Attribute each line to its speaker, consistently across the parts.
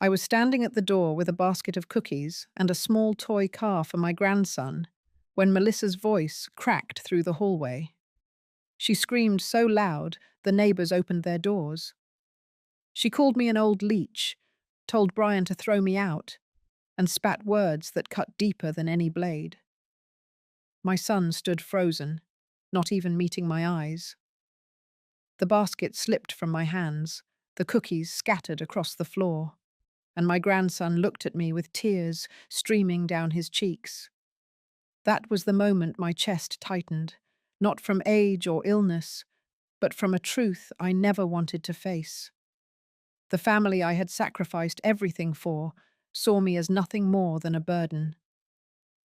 Speaker 1: I was standing at the door with a basket of cookies and a small toy car for my grandson when Melissa's voice cracked through the hallway. She screamed so loud the neighbors opened their doors. She called me an old leech, told Brian to throw me out, and spat words that cut deeper than any blade. My son stood frozen, not even meeting my eyes. The basket slipped from my hands, the cookies scattered across the floor, and my grandson looked at me with tears streaming down his cheeks. That was the moment my chest tightened, not from age or illness, but from a truth I never wanted to face. The family I had sacrificed everything for saw me as nothing more than a burden.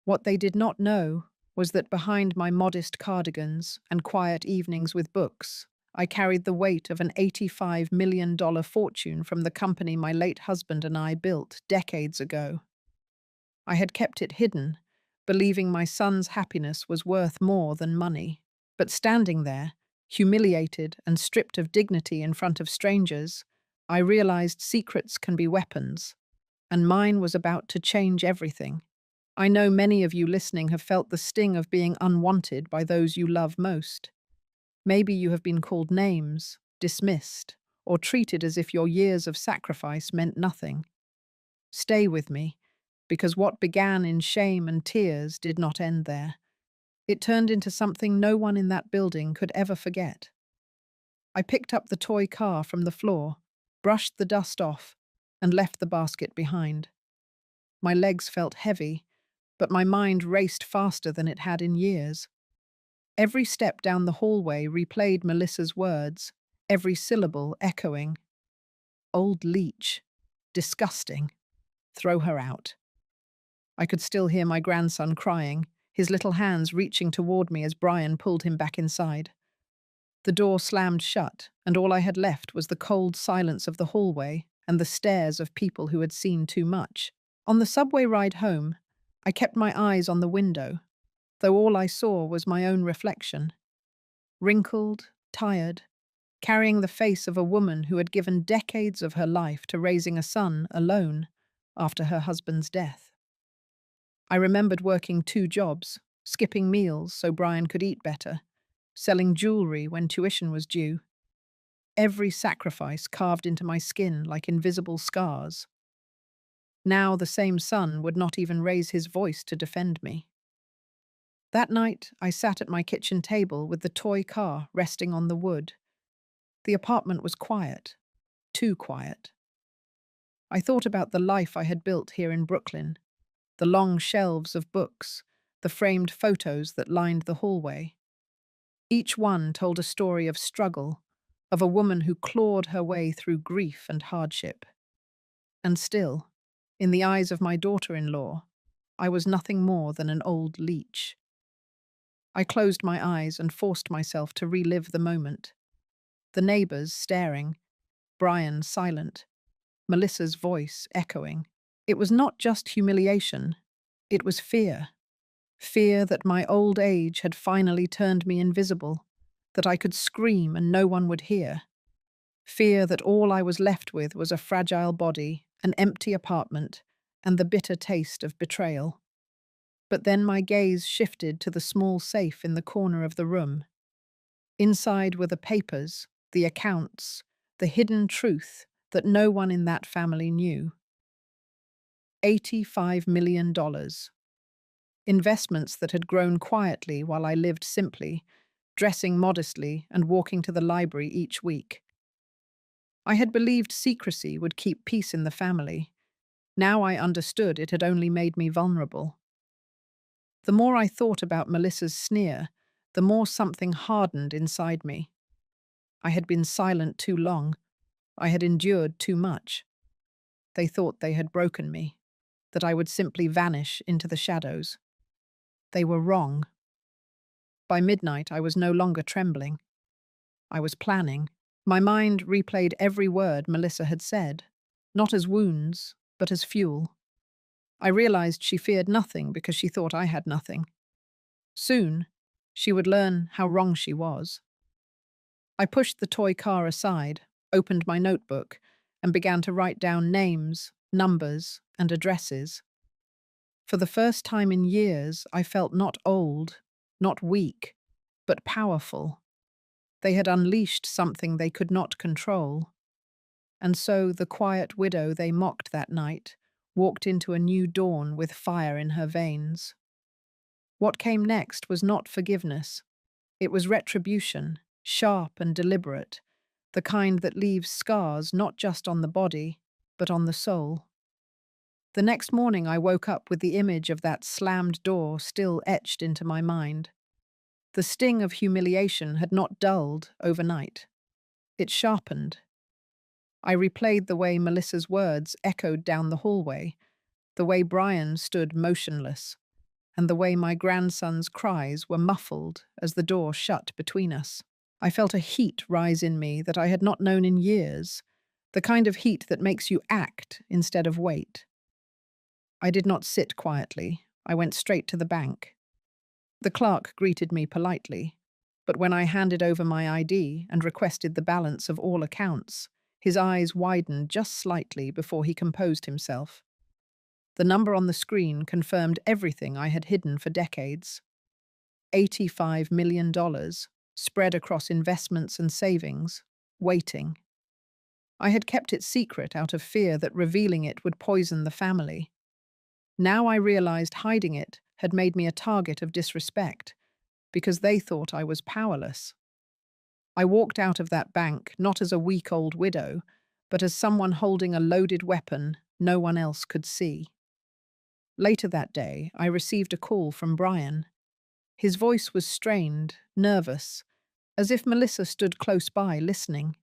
Speaker 1: What they did not know was that behind my modest cardigans and quiet evenings with books, I carried the weight of an $85 million fortune from the company my late husband and I built decades ago. I had kept it hidden, believing my son's happiness was worth more than money. But standing there, humiliated and stripped of dignity in front of strangers, I realized secrets can be weapons, and mine was about to change everything. I know many of you listening have felt the sting of being unwanted by those you love most. Maybe you have been called names, dismissed, or treated as if your years of sacrifice meant nothing. Stay with me, because what began in shame and tears did not end there. It turned into something no one in that building could ever forget. I picked up the toy car from the floor, brushed the dust off, and left the basket behind. My legs felt heavy, but my mind raced faster than it had in years. Every step down the hallway replayed Melissa's words, every syllable echoing. Old leech. Disgusting. Throw her out. I could still hear my grandson crying, his little hands reaching toward me as Brian pulled him back inside. The door slammed shut, and all I had left was the cold silence of the hallway and the stares of people who had seen too much. On the subway ride home, I kept my eyes on the window, though all I saw was my own reflection. Wrinkled, tired, carrying the face of a woman who had given decades of her life to raising a son alone after her husband's death. I remembered working 2 jobs, skipping meals so Brian could eat better, selling jewelry when tuition was due. Every sacrifice carved into my skin like invisible scars. Now the same son would not even raise his voice to defend me. That night, I sat at my kitchen table with the toy car resting on the wood. The apartment was quiet, too quiet. I thought about the life I had built here in Brooklyn, the long shelves of books, the framed photos that lined the hallway. Each one told a story of struggle, of a woman who clawed her way through grief and hardship. And still, in the eyes of my daughter-in-law, I was nothing more than an old leech. I closed my eyes and forced myself to relive the moment. The neighbors staring, Brian silent, Melissa's voice echoing. It was not just humiliation, it was fear. Fear that my old age had finally turned me invisible, that I could scream and no one would hear. Fear that all I was left with was a fragile body, an empty apartment, and the bitter taste of betrayal. But then my gaze shifted to the small safe in the corner of the room. Inside were the papers, the accounts, the hidden truth that no one in that family knew. $85 million. Investments that had grown quietly while I lived simply, dressing modestly and walking to the library each week. I had believed secrecy would keep peace in the family. Now I understood it had only made me vulnerable. The more I thought about Melissa's sneer, the more something hardened inside me. I had been silent too long. I had endured too much. They thought they had broken me, that I would simply vanish into the shadows. They were wrong. By midnight, I was no longer trembling. I was planning. My mind replayed every word Melissa had said, not as wounds, but as fuel. I realized she feared nothing because she thought I had nothing. Soon, she would learn how wrong she was. I pushed the toy car aside, opened my notebook, and began to write down names, numbers, and addresses. For the first time in years, I felt not old, not weak, but powerful. They had unleashed something they could not control. And so the quiet widow they mocked that night walked into a new dawn with fire in her veins. What came next was not forgiveness. It was retribution, sharp and deliberate, the kind that leaves scars not just on the body, but on the soul. The next morning I woke up with the image of that slammed door still etched into my mind. The sting of humiliation had not dulled overnight. It sharpened. I replayed the way Melissa's words echoed down the hallway, the way Brian stood motionless, and the way my grandson's cries were muffled as the door shut between us. I felt a heat rise in me that I had not known in years, the kind of heat that makes you act instead of wait. I did not sit quietly. I went straight to the bank. The clerk greeted me politely, but when I handed over my ID and requested the balance of all accounts, his eyes widened just slightly before he composed himself. The number on the screen confirmed everything I had hidden for decades. $85 million, spread across investments and savings, waiting. I had kept it secret out of fear that revealing it would poison the family. Now I realized hiding it had made me a target of disrespect, because they thought I was powerless. I walked out of that bank not as a weak old widow, but as someone holding a loaded weapon no one else could see. Later that day, I received a call from Brian. His voice was strained, nervous, as if Melissa stood close by listening.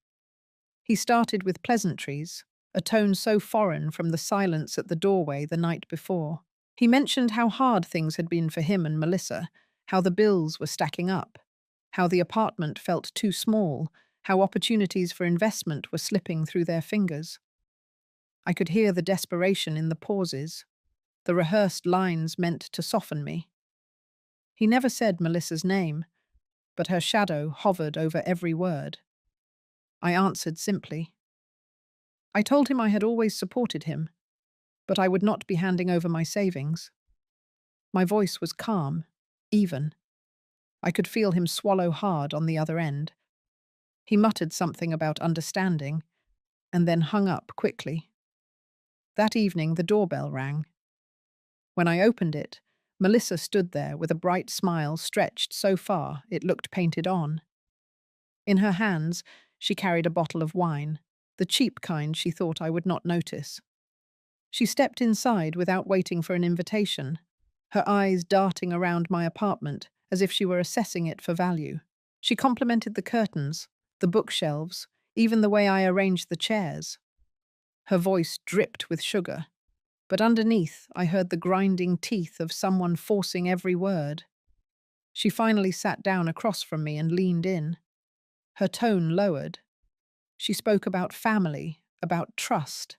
Speaker 1: He started with pleasantries, a tone so foreign from the silence at the doorway the night before. He mentioned how hard things had been for him and Melissa, how the bills were stacking up, how the apartment felt too small, how opportunities for investment were slipping through their fingers. I could hear the desperation in the pauses, the rehearsed lines meant to soften me. He never said Melissa's name, but her shadow hovered over every word. I answered simply. I told him I had always supported him, but I would not be handing over my savings. My voice was calm, even. I could feel him swallow hard on the other end. He muttered something about understanding, and then hung up quickly. That evening the doorbell rang. When I opened it, Melissa stood there with a bright smile stretched so far it looked painted on. In her hands, she carried a bottle of wine, the cheap kind she thought I would not notice. She stepped inside without waiting for an invitation, her eyes darting around my apartment as if she were assessing it for value. She complimented the curtains, the bookshelves, even the way I arranged the chairs. Her voice dripped with sugar, but underneath I heard the grinding teeth of someone forcing every word. She finally sat down across from me and leaned in. Her tone lowered. She spoke about family, about trust,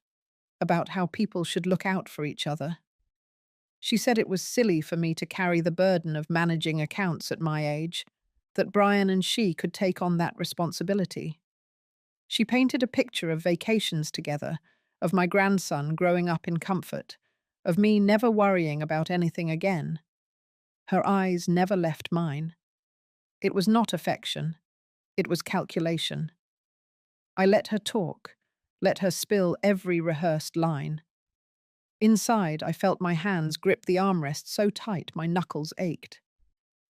Speaker 1: about how people should look out for each other. She said it was silly for me to carry the burden of managing accounts at my age, that Brian and she could take on that responsibility. She painted a picture of vacations together, of my grandson growing up in comfort, of me never worrying about anything again. Her eyes never left mine. It was not affection. It was calculation. I let her talk, let her spill every rehearsed line. Inside, I felt my hands grip the armrest so tight my knuckles ached.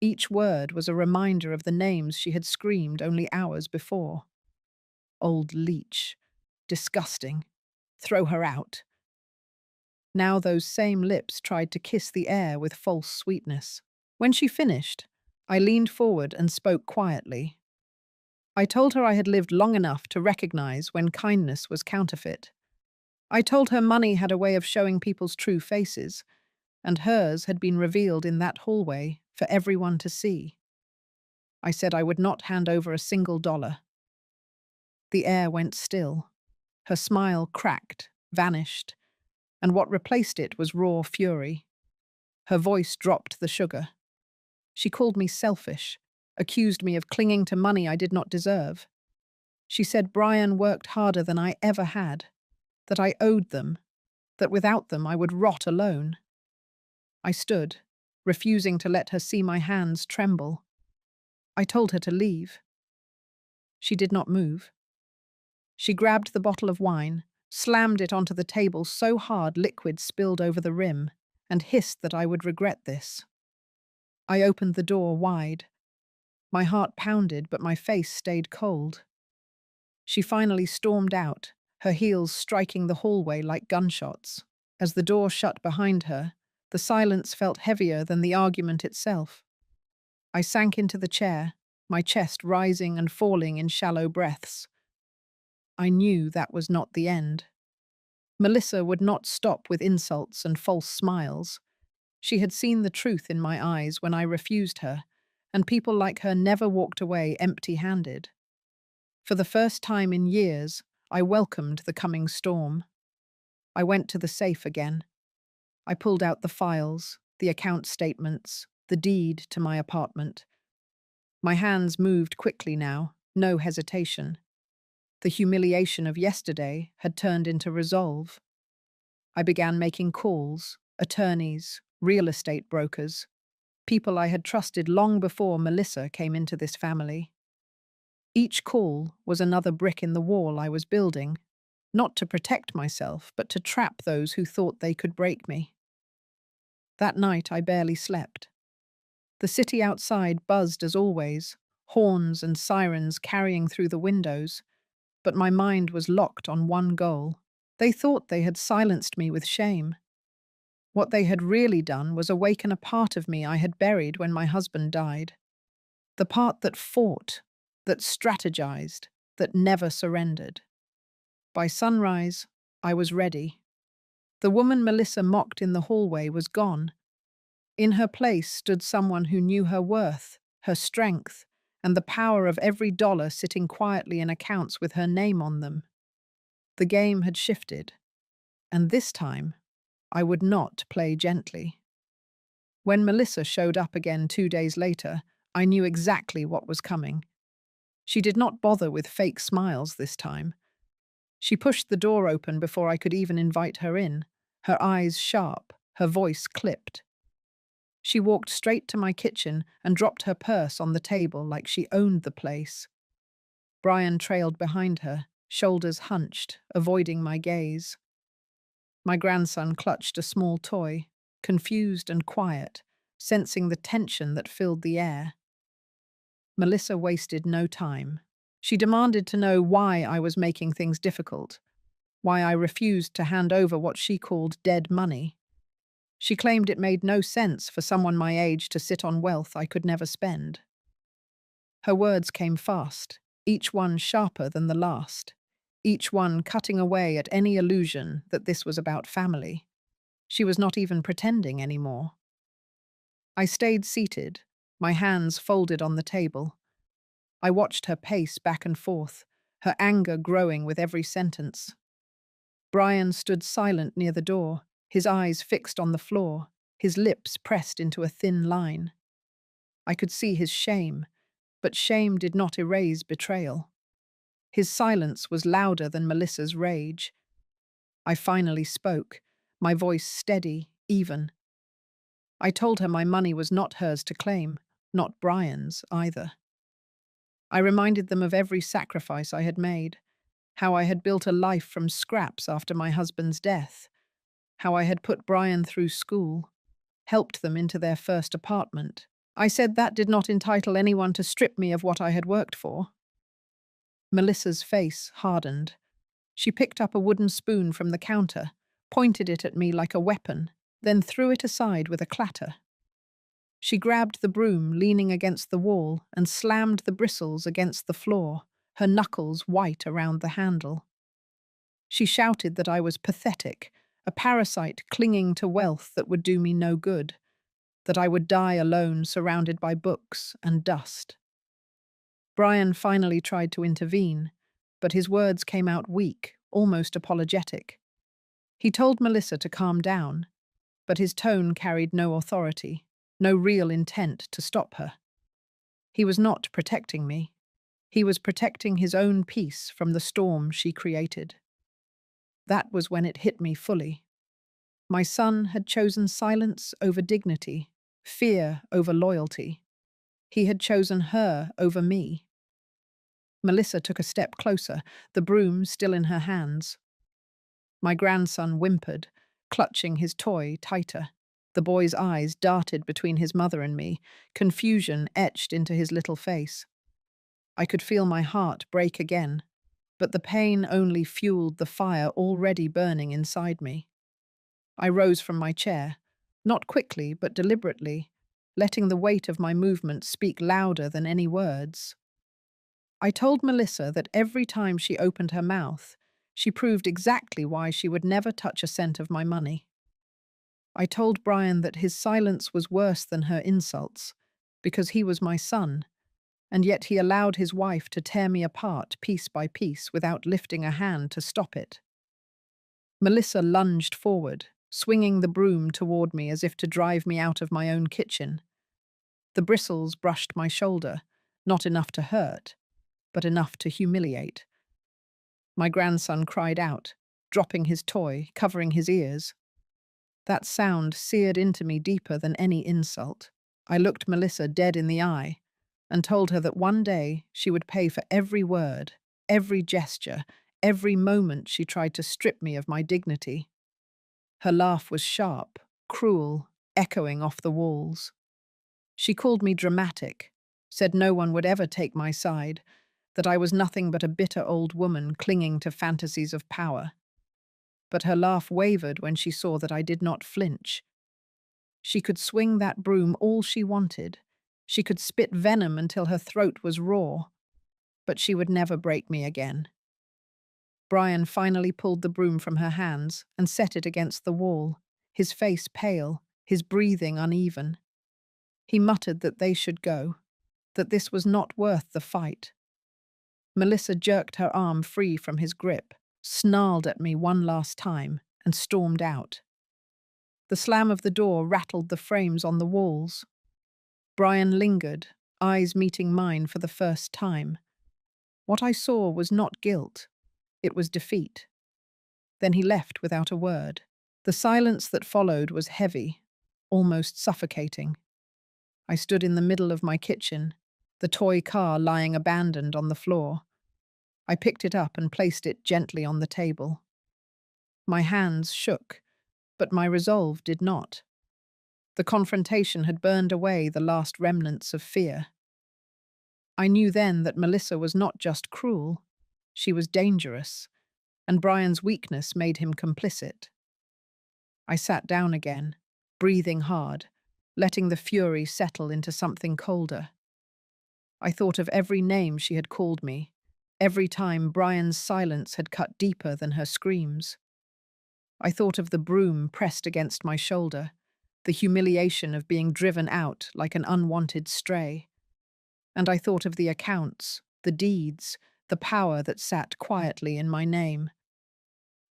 Speaker 1: Each word was a reminder of the names she had screamed only hours before. Old leech. Disgusting. Throw her out. Now those same lips tried to kiss the air with false sweetness. When she finished, I leaned forward and spoke quietly. I told her I had lived long enough to recognize when kindness was counterfeit. I told her money had a way of showing people's true faces, and hers had been revealed in that hallway for everyone to see. I said I would not hand over a single dollar. The air went still. Her smile cracked, vanished, and what replaced it was raw fury. Her voice dropped the sugar. She called me selfish, accused me of clinging to money I did not deserve. She said Brian worked harder than I ever had, that I owed them, that without them I would rot alone. I stood, refusing to let her see my hands tremble. I told her to leave. She did not move. She grabbed the bottle of wine, slammed it onto the table so hard liquid spilled over the rim, and hissed that I would regret this. I opened the door wide. My heart pounded, but my face stayed cold. She finally stormed out, her heels striking the hallway like gunshots. As the door shut behind her, the silence felt heavier than the argument itself. I sank into the chair, my chest rising and falling in shallow breaths. I knew that was not the end. Melissa would not stop with insults and false smiles. She had seen the truth in my eyes when I refused her, and people like her never walked away empty-handed. For the first time in years, I welcomed the coming storm. I went to the safe again. I pulled out the files, the account statements, the deed to my apartment. My hands moved quickly now, no hesitation. The humiliation of yesterday had turned into resolve. I began making calls, attorneys, real estate brokers, people I had trusted long before Melissa came into this family. Each call was another brick in the wall I was building, not to protect myself, but to trap those who thought they could break me. That night I barely slept. The city outside buzzed as always, horns and sirens carrying through the windows, but my mind was locked on one goal. They thought they had silenced me with shame. What they had really done was awaken a part of me I had buried when my husband died. The part that fought, that strategized, that never surrendered. By sunrise, I was ready. The woman Melissa mocked in the hallway was gone. In her place stood someone who knew her worth, her strength, and the power of every dollar sitting quietly in accounts with her name on them. The game had shifted, and this time, I would not play gently. When Melissa showed up again 2 days later, I knew exactly what was coming. She did not bother with fake smiles this time. She pushed the door open before I could even invite her in, her eyes sharp, her voice clipped. She walked straight to my kitchen and dropped her purse on the table like she owned the place. Brian trailed behind her, shoulders hunched, avoiding my gaze. My grandson clutched a small toy, confused and quiet, sensing the tension that filled the air. Melissa wasted no time. She demanded to know why I was making things difficult, why I refused to hand over what she called dead money. She claimed it made no sense for someone my age to sit on wealth I could never spend. Her words came fast, each one sharper than the last, each one cutting away at any illusion that this was about family. She was not even pretending anymore. I stayed seated, my hands folded on the table. I watched her pace back and forth, her anger growing with every sentence. Brian stood silent near the door, his eyes fixed on the floor, his lips pressed into a thin line. I could see his shame, but shame did not erase betrayal. His silence was louder than Melissa's rage. I finally spoke, my voice steady, even. I told her my money was not hers to claim, not Brian's either. I reminded them of every sacrifice I had made, how I had built a life from scraps after my husband's death, how I had put Brian through school, helped them into their first apartment. I said that did not entitle anyone to strip me of what I had worked for. Melissa's face hardened. She picked up a wooden spoon from the counter, pointed it at me like a weapon, then threw it aside with a clatter. She grabbed the broom leaning against the wall and slammed the bristles against the floor, her knuckles white around the handle. She shouted that I was pathetic, a parasite clinging to wealth that would do me no good, that I would die alone surrounded by books and dust. Brian finally tried to intervene, but his words came out weak, almost apologetic. He told Melissa to calm down, but his tone carried no authority, no real intent to stop her. He was not protecting me. He was protecting his own peace from the storm she created. That was when it hit me fully. My son had chosen silence over dignity, fear over loyalty. He had chosen her over me. Melissa took a step closer, the broom still in her hands. My grandson whimpered, clutching his toy tighter. The boy's eyes darted between his mother and me, confusion etched into his little face. I could feel my heart break again, but the pain only fueled the fire already burning inside me. I rose from my chair, not quickly but deliberately, letting the weight of my movement speak louder than any words. I told Melissa that every time she opened her mouth, she proved exactly why she would never touch a cent of my money. I told Brian that his silence was worse than her insults, because he was my son, and yet he allowed his wife to tear me apart piece by piece without lifting a hand to stop it. Melissa lunged forward, swinging the broom toward me as if to drive me out of my own kitchen. The bristles brushed my shoulder, not enough to hurt, but enough to humiliate. My grandson cried out, dropping his toy, covering his ears. That sound seared into me deeper than any insult. I looked Melissa dead in the eye and told her that one day she would pay for every word, every gesture, every moment she tried to strip me of my dignity. Her laugh was sharp, cruel, echoing off the walls. She called me dramatic, said no one would ever take my side, that I was nothing but a bitter old woman clinging to fantasies of power. But her laugh wavered when she saw that I did not flinch. She could swing that broom all she wanted. She could spit venom until her throat was raw. But she would never break me again. Brian finally pulled the broom from her hands and set it against the wall, his face pale, his breathing uneven. He muttered that they should go, that this was not worth the fight. Melissa jerked her arm free from his grip, snarled at me one last time, and stormed out. The slam of the door rattled the frames on the walls. Brian lingered, eyes meeting mine for the first time. What I saw was not guilt, it was defeat. Then he left without a word. The silence that followed was heavy, almost suffocating. I stood in the middle of my kitchen, the toy car lying abandoned on the floor. I picked it up and placed it gently on the table. My hands shook, but my resolve did not. The confrontation had burned away the last remnants of fear. I knew then that Melissa was not just cruel, she was dangerous, and Brian's weakness made him complicit. I sat down again, breathing hard, letting the fury settle into something colder. I thought of every name she had called me, every time Brian's silence had cut deeper than her screams. I thought of the broom pressed against my shoulder, the humiliation of being driven out like an unwanted stray. And I thought of the accounts, the deeds, the power that sat quietly in my name.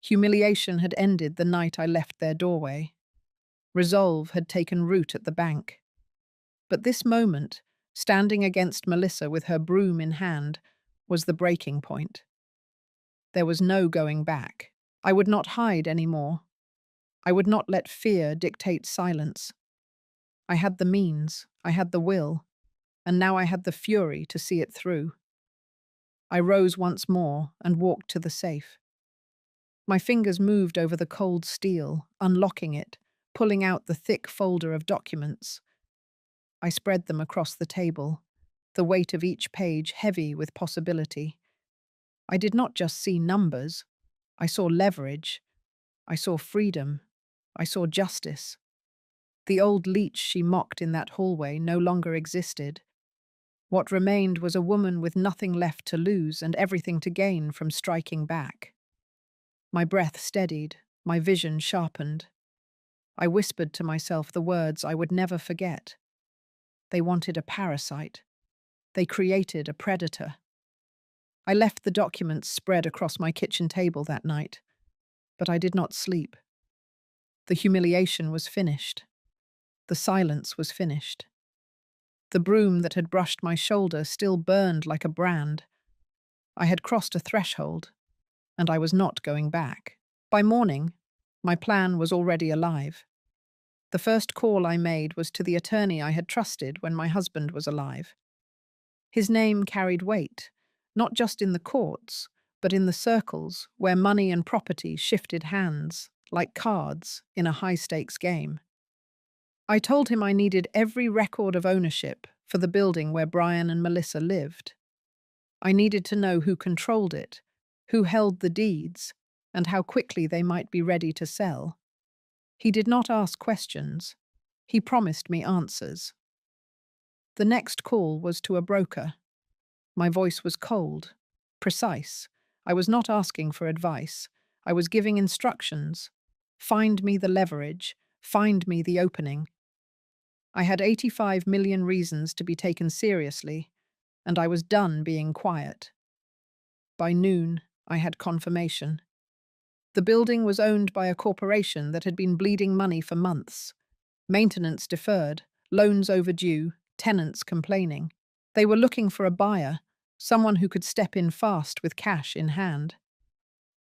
Speaker 1: Humiliation had ended the night I left their doorway. Resolve had taken root at the bank. But this moment, standing against Melissa with her broom in hand, was the breaking point. There was no going back. I would not hide any more. I would not let fear dictate silence. I had the means, I had the will, and now I had the fury to see it through. I rose once more and walked to the safe. My fingers moved over the cold steel, unlocking it, pulling out the thick folder of documents. I spread them across the table, the weight of each page heavy with possibility. I did not just see numbers. I saw leverage. I saw freedom. I saw justice. The old leech she mocked in that hallway no longer existed. What remained was a woman with nothing left to lose and everything to gain from striking back. My breath steadied, my vision sharpened. I whispered to myself the words I would never forget. They wanted a parasite. They created a predator. I left the documents spread across my kitchen table that night, but I did not sleep. The humiliation was finished. The silence was finished. The broom that had brushed my shoulder still burned like a brand. I had crossed a threshold, and I was not going back. By morning, My plan was already alive. The first call I made was to the attorney I had trusted when my husband was alive. His name carried weight, not just in the courts, but in the circles where money and property shifted hands, like cards in a high-stakes game. I told him I needed every record of ownership for the building where Brian and Melissa lived. I needed to know who controlled it, who held the deeds, and how quickly they might be ready to sell. He did not ask questions. He promised me answers. The next call was to a broker. My voice was cold, precise. I was not asking for advice. I was giving instructions. Find me the leverage. Find me the opening. I had 85 million reasons to be taken seriously, and I was done being quiet. By noon, I had confirmation. The building was owned by a corporation that had been bleeding money for months. Maintenance deferred, loans overdue, tenants complaining. They were looking for a buyer, someone who could step in fast with cash in hand.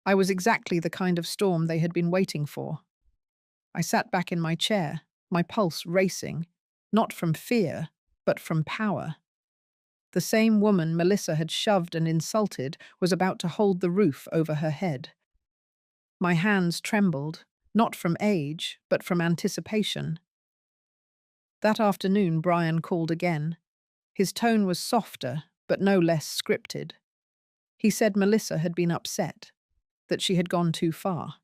Speaker 1: I was exactly the kind of storm they had been waiting for. I sat back in my chair, my pulse racing, not from fear, but from power. The same woman Melissa had shoved and insulted was about to hold the roof over her head. My hands trembled, not from age, but from anticipation. That afternoon, Brian called again. His tone was softer, but no less scripted. He said Melissa had been upset, that she had gone too far.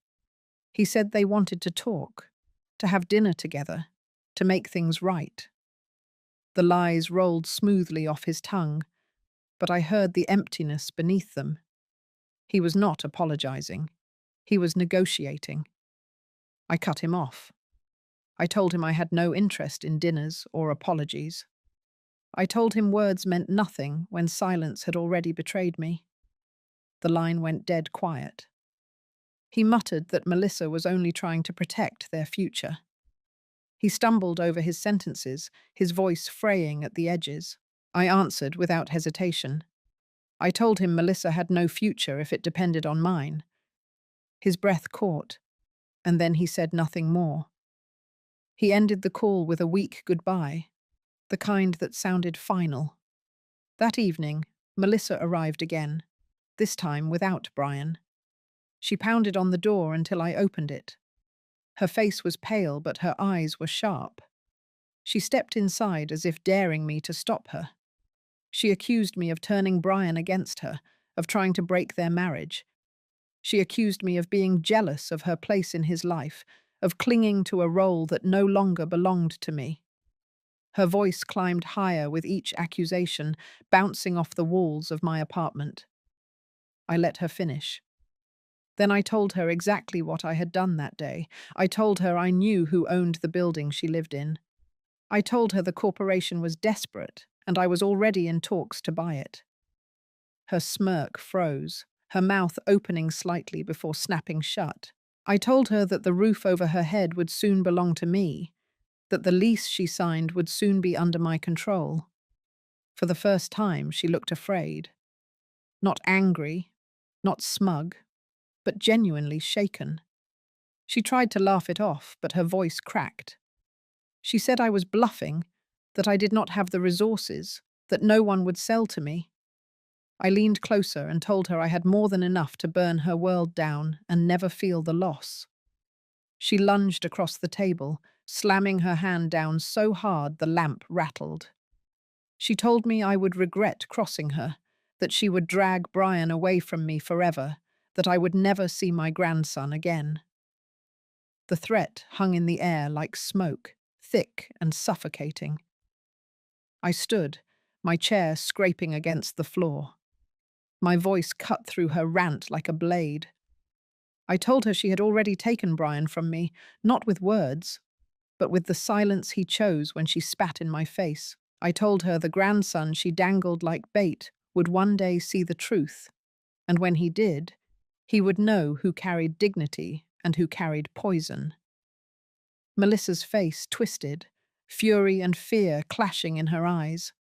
Speaker 1: He said they wanted to talk, to have dinner together, to make things right. The lies rolled smoothly off his tongue, but I heard the emptiness beneath them. He was not apologizing. He was negotiating. I cut him off. I told him I had no interest in dinners or apologies. I told him words meant nothing when silence had already betrayed me. The line went dead quiet. He muttered that Melissa was only trying to protect their future. He stumbled over his sentences, his voice fraying at the edges. I answered without hesitation. I told him Melissa had no future if it depended on mine. His breath caught, and then he said nothing more. He ended the call with a weak goodbye, the kind that sounded final. That evening, Melissa arrived again, this time without Brian. She pounded on the door until I opened it. Her face was pale, but her eyes were sharp. She stepped inside as if daring me to stop her. She accused me of turning Brian against her, of trying to break their marriage. She accused me of being jealous of her place in his life, of clinging to a role that no longer belonged to me. Her voice climbed higher with each accusation, bouncing off the walls of my apartment. I let her finish. Then I told her exactly what I had done that day. I told her I knew who owned the building she lived in. I told her the corporation was desperate, and I was already in talks to buy it. Her smirk froze, her mouth opening slightly before snapping shut. I told her that the roof over her head would soon belong to me, that the lease she signed would soon be under my control. For the first time, she looked afraid. Not angry, not smug, but genuinely shaken. She tried to laugh it off, but her voice cracked. She said I was bluffing, that I did not have the resources, that no one would sell to me. I leaned closer and told her I had more than enough to burn her world down and never feel the loss. She lunged across the table, slamming her hand down so hard the lamp rattled. She told me I would regret crossing her, that she would drag Brian away from me forever, that I would never see my grandson again. The threat hung in the air like smoke, thick and suffocating. I stood, my chair scraping against the floor. My voice cut through her rant like a blade. I told her she had already taken Brian from me, not with words, but with the silence he chose when she spat in my face. I told her the grandson she dangled like bait would one day see the truth, and when he did, he would know who carried dignity and who carried poison. Melissa's face twisted, fury and fear clashing in her eyes.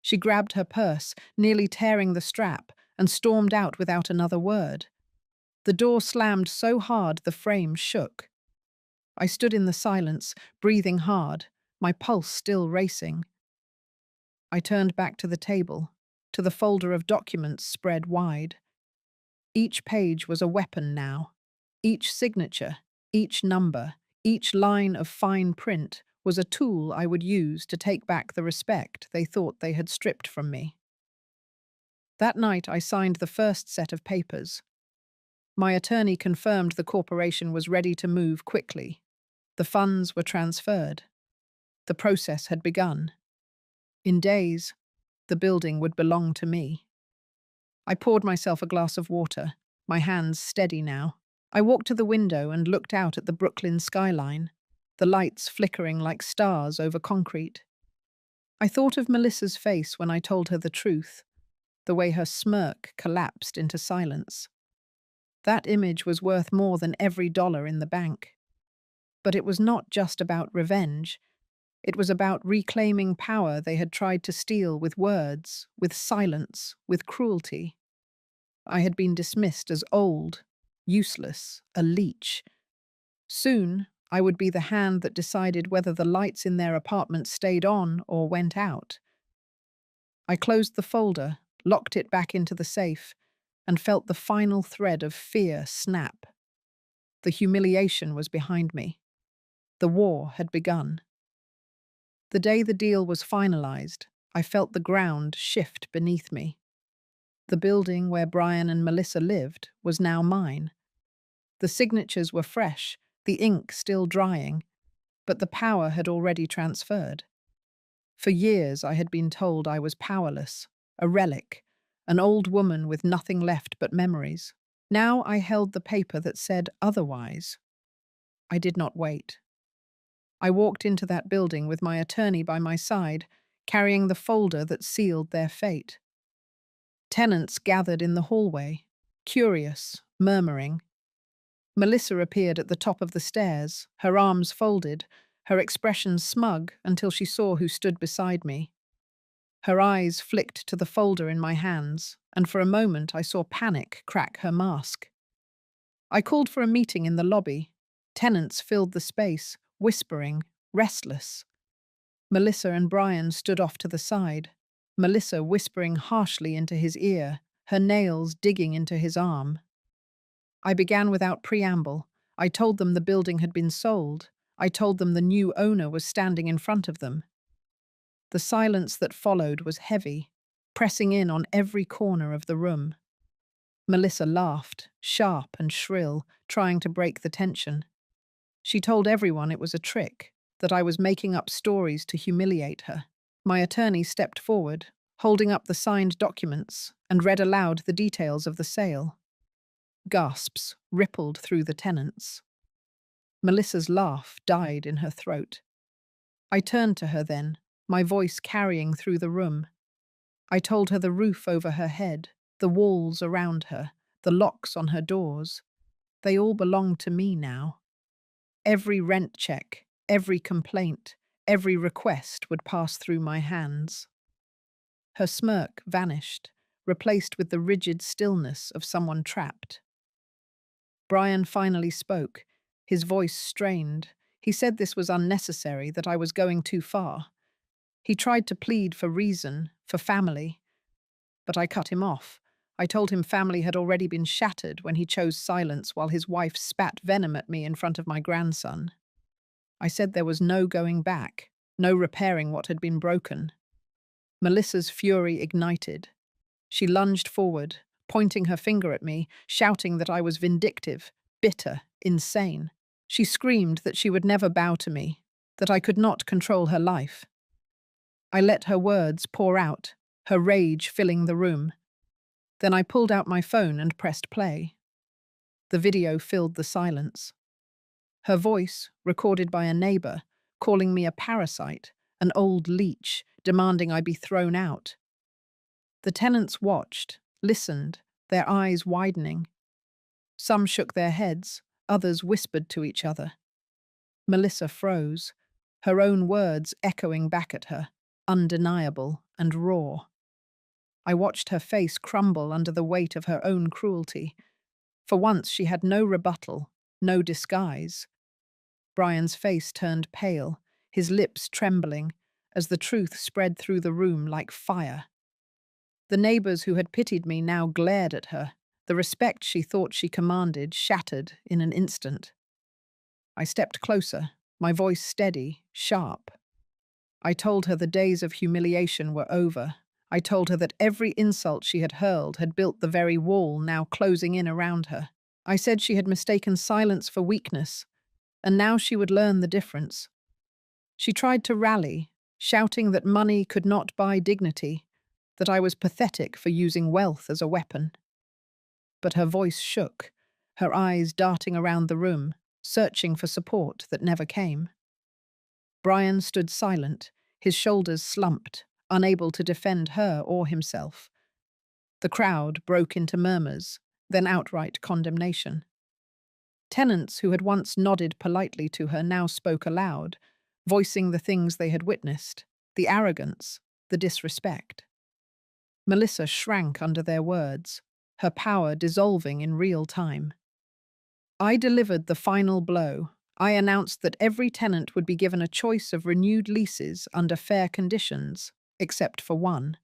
Speaker 1: She grabbed her purse, nearly tearing the strap, and stormed out without another word. The door slammed so hard the frame shook. I stood in the silence, breathing hard, my pulse still racing. I turned back to the table, to the folder of documents spread wide. Each page was a weapon now. Each signature, each number, each line of fine print was a tool I would use to take back the respect they thought they had stripped from me. That night I signed the first set of papers. My attorney confirmed the corporation was ready to move quickly. The funds were transferred. The process had begun. In days, the building would belong to me. I poured myself a glass of water, my hands steady now. I walked to the window and looked out at the Brooklyn skyline, the lights flickering like stars over concrete. I thought of Melissa's face when I told her the truth, the way her smirk collapsed into silence. That image was worth more than every dollar in the bank. But it was not just about revenge. It was about reclaiming power they had tried to steal with words, with silence, with cruelty. I had been dismissed as old, useless, a leech. Soon, I would be the hand that decided whether the lights in their apartment stayed on or went out. I closed the folder, locked it back into the safe, and felt the final thread of fear snap. The humiliation was behind me. The war had begun. The day the deal was finalized, I felt the ground shift beneath me. The building where Brian and Melissa lived was now mine. The signatures were fresh, the ink still drying, but the power had already transferred. For years I had been told I was powerless, a relic, an old woman with nothing left but memories. Now I held the paper that said otherwise. I did not wait. I walked into that building with my attorney by my side, carrying the folder that sealed their fate. Tenants gathered in the hallway, curious, murmuring. Melissa appeared at the top of the stairs, her arms folded, her expression smug until she saw who stood beside me. Her eyes flicked to the folder in my hands, and for a moment I saw panic crack her mask. I called for a meeting in the lobby. Tenants filled the space, whispering, restless. Melissa and Brian stood off to the side, Melissa whispering harshly into his ear, her nails digging into his arm. I began without preamble. I told them the building had been sold. I told them the new owner was standing in front of them. The silence that followed was heavy, pressing in on every corner of the room. Melissa laughed, sharp and shrill, trying to break the tension. She told everyone it was a trick, that I was making up stories to humiliate her. My attorney stepped forward, holding up the signed documents, and read aloud the details of the sale. Gasps rippled through the tenants. Melissa's laugh died in her throat. I turned to her then, my voice carrying through the room. I told her the roof over her head, the walls around her, the locks on her doors. They all belonged to me now. Every rent check, every complaint, every request would pass through my hands. Her smirk vanished, replaced with the rigid stillness of someone trapped. Brian finally spoke, his voice strained. He said this was unnecessary, that I was going too far. He tried to plead for reason, for family. But I cut him off. I told him family had already been shattered when he chose silence while his wife spat venom at me in front of my grandson. I said there was no going back, no repairing what had been broken. Melissa's fury ignited. She lunged forward, pointing her finger at me, shouting that I was vindictive, bitter, insane. She screamed that she would never bow to me, that I could not control her life. I let her words pour out, her rage filling the room. Then I pulled out my phone and pressed play. The video filled the silence. Her voice, recorded by a neighbor, calling me a parasite, an old leech, demanding I be thrown out. The tenants watched, listened, their eyes widening. Some shook their heads, others whispered to each other. Melissa froze, her own words echoing back at her, undeniable and raw. I watched her face crumble under the weight of her own cruelty. For once she had no rebuttal, no disguise. Brian's face turned pale, his lips trembling, as the truth spread through the room like fire. The neighbours who had pitied me now glared at her. The respect she thought she commanded shattered in an instant. I stepped closer, my voice steady, sharp. I told her the days of humiliation were over. I told her that every insult she had hurled had built the very wall now closing in around her. I said she had mistaken silence for weakness, and now she would learn the difference. She tried to rally, shouting that money could not buy dignity, that I was pathetic for using wealth as a weapon. But her voice shook, her eyes darting around the room, searching for support that never came. Brian stood silent, his shoulders slumped, unable to defend her or himself. The crowd broke into murmurs, then outright condemnation. Tenants who had once nodded politely to her now spoke aloud, voicing the things they had witnessed, the arrogance, the disrespect. Melissa shrank under their words, her power dissolving in real time. I delivered the final blow. I announced that every tenant would be given a choice of renewed leases under fair conditions, except for one.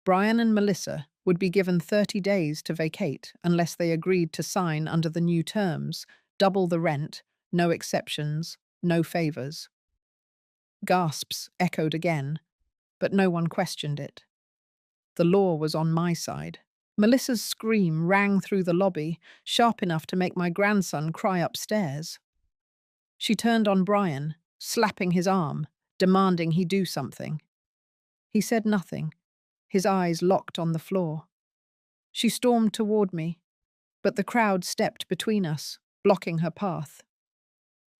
Speaker 1: Brian and Melissa would be given 30 days to vacate unless they agreed to sign under the new terms, double the rent, no exceptions, no favours. Gasps echoed again, but no one questioned it. The law was on my side. Melissa's scream rang through the lobby, sharp enough to make my grandson cry upstairs. She turned on Brian, slapping his arm, demanding he do something. He said nothing, his eyes locked on the floor. She stormed toward me, but the crowd stepped between us, blocking her path.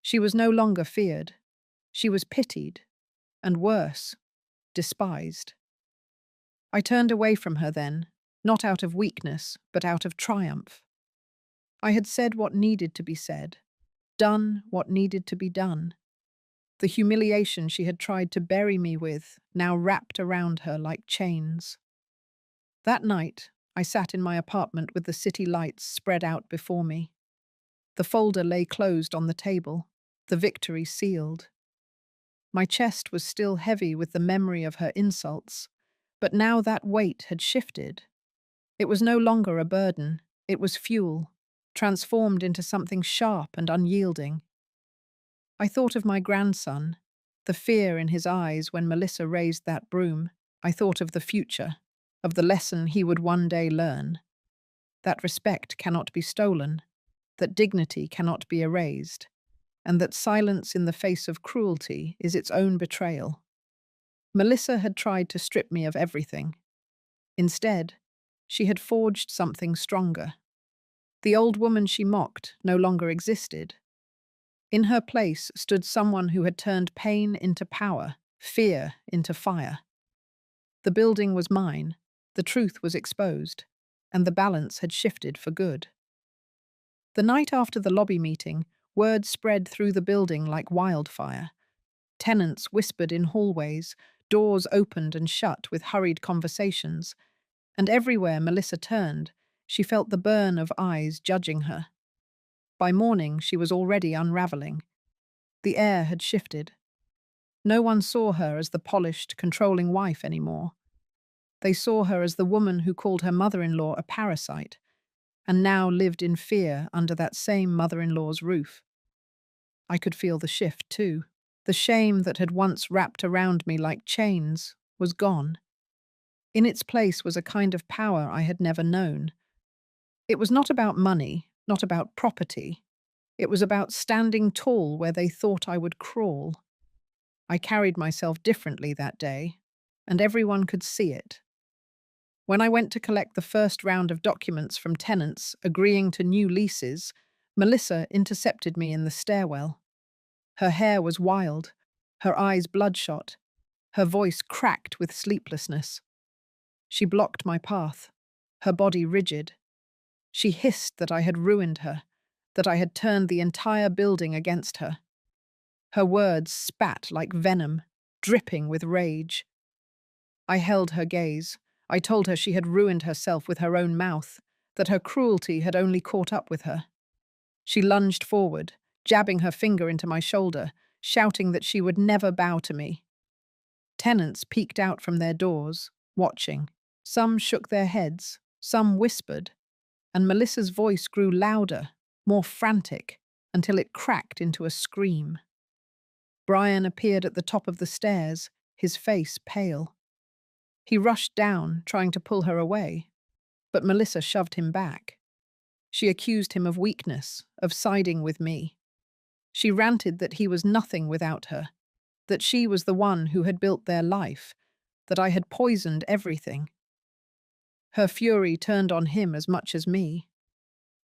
Speaker 1: She was no longer feared. She was pitied, and worse, despised. I turned away from her then, not out of weakness, but out of triumph. I had said what needed to be said, done what needed to be done. The humiliation she had tried to bury me with now wrapped around her like chains. That night, I sat in my apartment with the city lights spread out before me. The folder lay closed on the table, the victory sealed. My chest was still heavy with the memory of her insults, but now that weight had shifted. It was no longer a burden, it was fuel, transformed into something sharp and unyielding. I thought of my grandson, the fear in his eyes when Melissa raised that broom. I thought of the future, of the lesson he would one day learn. That respect cannot be stolen, that dignity cannot be erased, and that silence in the face of cruelty is its own betrayal. Melissa had tried to strip me of everything. Instead, she had forged something stronger. The old woman she mocked no longer existed. In her place stood someone who had turned pain into power, fear into fire. The building was mine, the truth was exposed, and the balance had shifted for good. The night after the lobby meeting, word spread through the building like wildfire. Tenants whispered in hallways, doors opened and shut with hurried conversations, and everywhere Melissa turned, she felt the burn of eyes judging her. By morning, she was already unraveling. The air had shifted. No one saw her as the polished, controlling wife anymore. They saw her as the woman who called her mother-in-law a parasite, and now lived in fear under that same mother-in-law's roof. I could feel the shift, too. The shame that had once wrapped around me like chains was gone. In its place was a kind of power I had never known. It was not about money, not about property. It was about standing tall where they thought I would crawl. I carried myself differently that day, and everyone could see it. When I went to collect the first round of documents from tenants agreeing to new leases, Melissa intercepted me in the stairwell. Her hair was wild, her eyes bloodshot, her voice cracked with sleeplessness. She blocked my path, her body rigid. She hissed that I had ruined her, that I had turned the entire building against her. Her words spat like venom, dripping with rage. I held her gaze. I told her she had ruined herself with her own mouth, that her cruelty had only caught up with her. She lunged forward, jabbing her finger into my shoulder, shouting that she would never bow to me. Tenants peeked out from their doors, watching. Some shook their heads, some whispered, and Melissa's voice grew louder, more frantic, until it cracked into a scream. Brian appeared at the top of the stairs, his face pale. He rushed down, trying to pull her away, but Melissa shoved him back. She accused him of weakness, of siding with me. She ranted that he was nothing without her, that she was the one who had built their life, that I had poisoned everything. Her fury turned on him as much as me.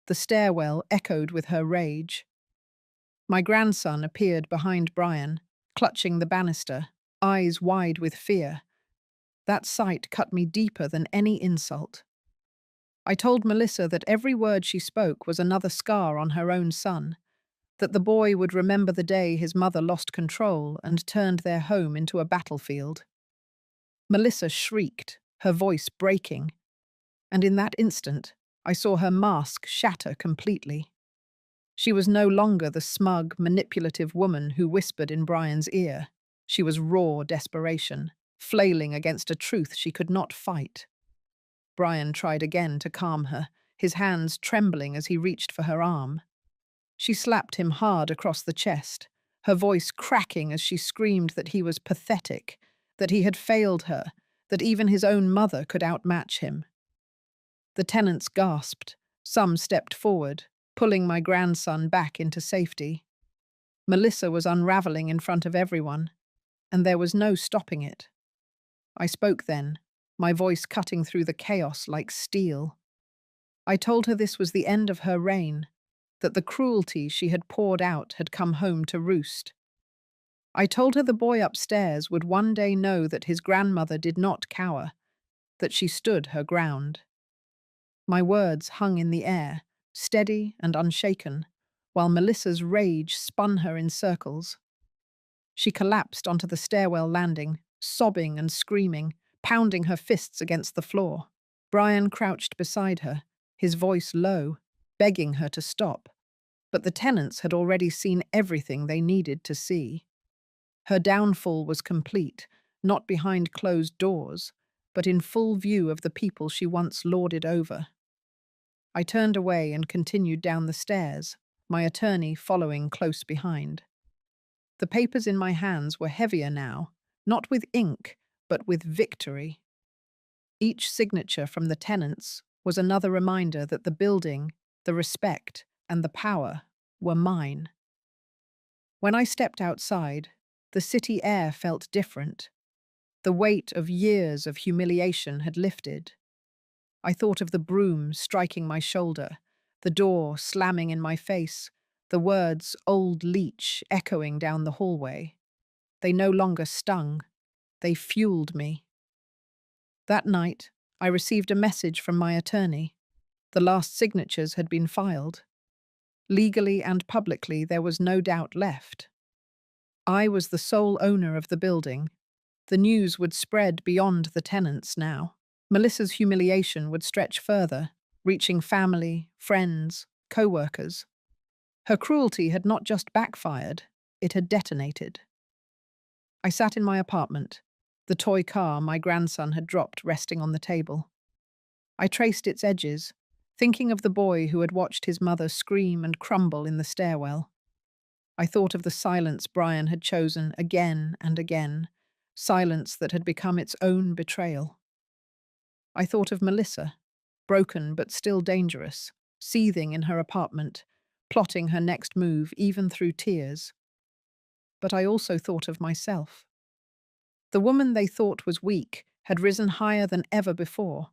Speaker 1: The stairwell echoed with her rage. My grandson appeared behind Brian, clutching the banister, eyes wide with fear. That sight cut me deeper than any insult. I told Melissa that every word she spoke was another scar on her own son, that the boy would remember the day his mother lost control and turned their home into a battlefield. Melissa shrieked, her voice breaking, and in that instant, I saw her mask shatter completely. She was no longer the smug, manipulative woman who whispered in Brian's ear. She was raw desperation, flailing against a truth she could not fight. Brian tried again to calm her, his hands trembling as he reached for her arm. She slapped him hard across the chest, her voice cracking as she screamed that he was pathetic, that he had failed her, that even his own mother could outmatch him. The tenants gasped. Some stepped forward, pulling my grandson back into safety. Melissa was unraveling in front of everyone, and there was no stopping it. I spoke then, my voice cutting through the chaos like steel. I told her this was the end of her reign, that the cruelty she had poured out had come home to roost. I told her the boy upstairs would one day know that his grandmother did not cower, that she stood her ground. My words hung in the air, steady and unshaken, while Melissa's rage spun her in circles. She collapsed onto the stairwell landing, sobbing and screaming, pounding her fists against the floor. Brian crouched beside her, his voice low, begging her to stop. But the tenants had already seen everything they needed to see. Her downfall was complete, not behind closed doors, but in full view of the people she once lorded over. I turned away and continued down the stairs, my attorney following close behind. The papers in my hands were heavier now, not with ink, but with victory. Each signature from the tenants was another reminder that the building, the respect, and the power were mine. When I stepped outside, the city air felt different. The weight of years of humiliation had lifted. I thought of the broom striking my shoulder, the door slamming in my face, the words "old leech" echoing down the hallway. They no longer stung. They fueled me. That night, I received a message from my attorney. The last signatures had been filed. Legally and publicly, there was no doubt left. I was the sole owner of the building. The news would spread beyond the tenants now. Melissa's humiliation would stretch further, reaching family, friends, co-workers. Her cruelty had not just backfired, it had detonated. I sat in my apartment, the toy car my grandson had dropped resting on the table. I traced its edges, thinking of the boy who had watched his mother scream and crumble in the stairwell. I thought of the silence Brian had chosen again and again, silence that had become its own betrayal. I thought of Melissa, broken but still dangerous, seething in her apartment, plotting her next move even through tears. But I also thought of myself. The woman they thought was weak had risen higher than ever before.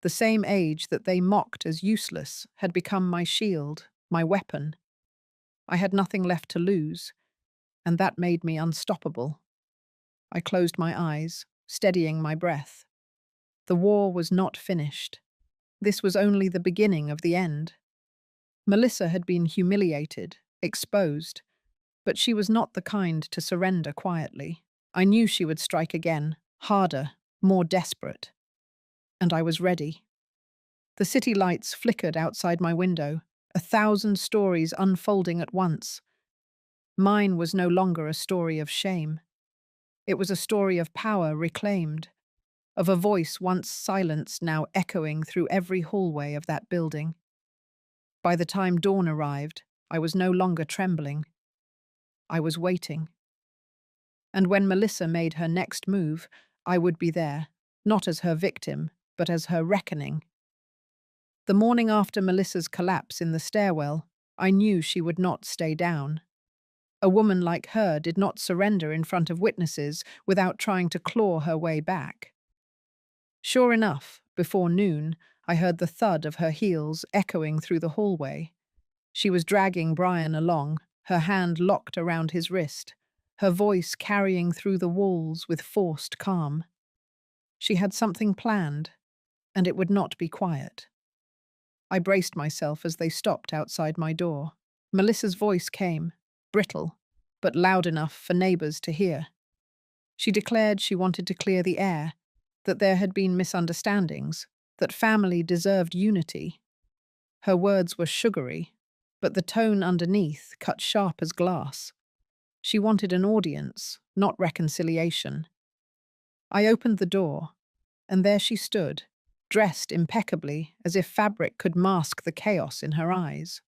Speaker 1: The same age that they mocked as useless had become my shield, my weapon. I had nothing left to lose, and that made me unstoppable. I closed my eyes, steadying my breath. The war was not finished. This was only the beginning of the end. Melissa had been humiliated, exposed, but she was not the kind to surrender quietly. I knew she would strike again, harder, more desperate. And I was ready. The city lights flickered outside my window, 1,000 stories unfolding at once. Mine was no longer a story of shame. It was a story of power reclaimed, of a voice once silenced now echoing through every hallway of that building. By the time dawn arrived, I was no longer trembling. I was waiting. And when Melissa made her next move, I would be there, not as her victim, but as her reckoning. The morning after Melissa's collapse in the stairwell, I knew she would not stay down. A woman like her did not surrender in front of witnesses without trying to claw her way back. Sure enough, before noon, I heard the thud of her heels echoing through the hallway. She was dragging Brian along, her hand locked around his wrist, her voice carrying through the walls with forced calm. She had something planned, and it would not be quiet. I braced myself as they stopped outside my door. Melissa's voice came, brittle, but loud enough for neighbors to hear. She declared she wanted to clear the air, that there had been misunderstandings, that family deserved unity. Her words were sugary, but the tone underneath cut sharp as glass. She wanted an audience, not reconciliation. I opened the door, and there she stood, dressed impeccably as if fabric could mask the chaos in her eyes.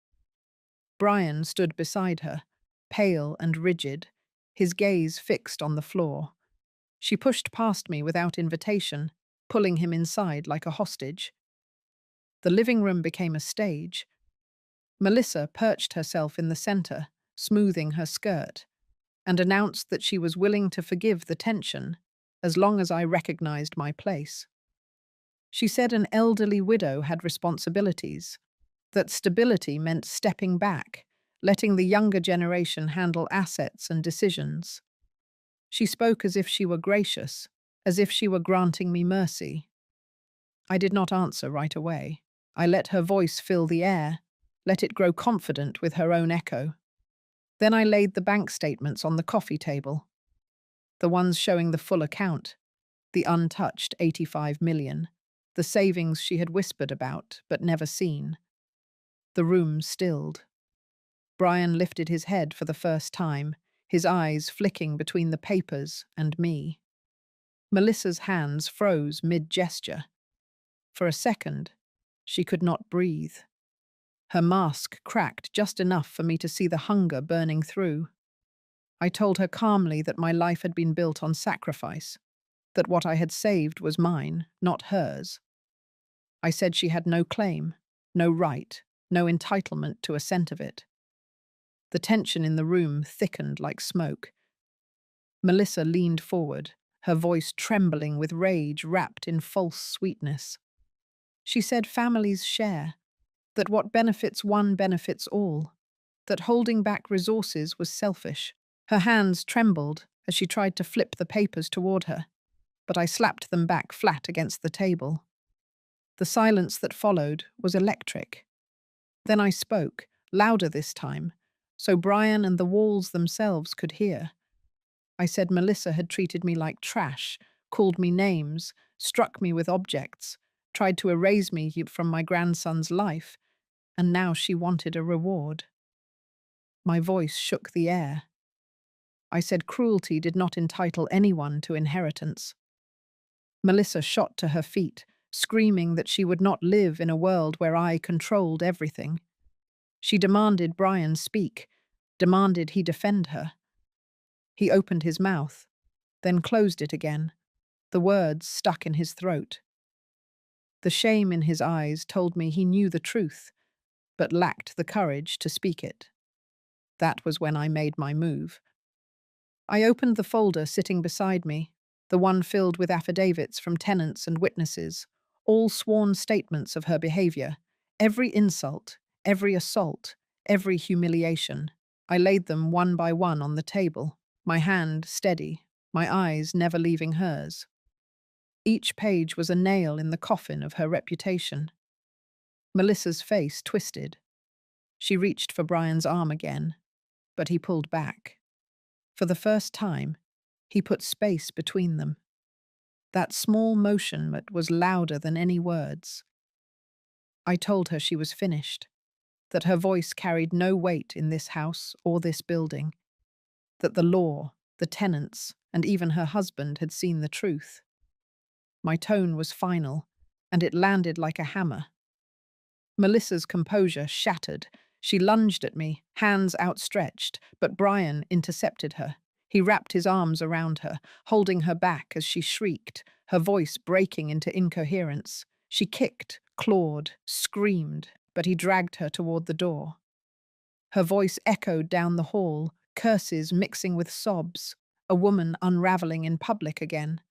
Speaker 1: Brian stood beside her, pale and rigid, his gaze fixed on the floor. She pushed past me without invitation, pulling him inside like a hostage. The living room became a stage. Melissa perched herself in the center, smoothing her skirt, and announced that she was willing to forgive the tension as long as I recognized my place. She said an elderly widow had responsibilities, that stability meant stepping back, letting the younger generation handle assets and decisions. She spoke as if she were gracious, as if she were granting me mercy. I did not answer right away. I let her voice fill the air, let it grow confident with her own echo. Then I laid the bank statements on the coffee table, the ones showing the full account, the untouched 85 million, the savings she had whispered about but never seen. The room stilled. Brian lifted his head for the first time, his eyes flicking between the papers and me. Melissa's hands froze mid-gesture. For a second, she could not breathe. Her mask cracked just enough for me to see the hunger burning through. I told her calmly that my life had been built on sacrifice, that what I had saved was mine, not hers. I said she had no claim, no right, no entitlement to a cent of it. The tension in the room thickened like smoke. Melissa leaned forward, her voice trembling with rage wrapped in false sweetness. She said families share, that what benefits one benefits all, that holding back resources was selfish. Her hands trembled as she tried to flip the papers toward her, but I slapped them back flat against the table. The silence that followed was electric. Then I spoke, louder this time, so Brian and the walls themselves could hear. I said Melissa had treated me like trash, called me names, struck me with objects, tried to erase me from my grandson's life, and now she wanted a reward. My voice shook the air. I said cruelty did not entitle anyone to inheritance. Melissa shot to her feet, screaming that she would not live in a world where I controlled everything. She demanded Brian speak, demanded he defend her. He opened his mouth, then closed it again, the words stuck in his throat. The shame in his eyes told me he knew the truth, but lacked the courage to speak it. That was when I made my move. I opened the folder sitting beside me, the one filled with affidavits from tenants and witnesses, all sworn statements of her behavior, every insult, every assault, every humiliation. I laid them one by one on the table, my hand steady, my eyes never leaving hers. Each page was a nail in the coffin of her reputation. Melissa's face twisted. She reached for Brian's arm again, but he pulled back. For the first time, he put space between them. That small motion was louder than any words. I told her she was finished, that her voice carried no weight in this house or this building, that the law, the tenants, and even her husband had seen the truth. My tone was final, and it landed like a hammer. Melissa's composure shattered. She lunged at me, hands outstretched, but Brian intercepted her. He wrapped his arms around her, holding her back as she shrieked, her voice breaking into incoherence. She kicked, clawed, screamed, but he dragged her toward the door. Her voice echoed down the hall, curses mixing with sobs, a woman unraveling in public again.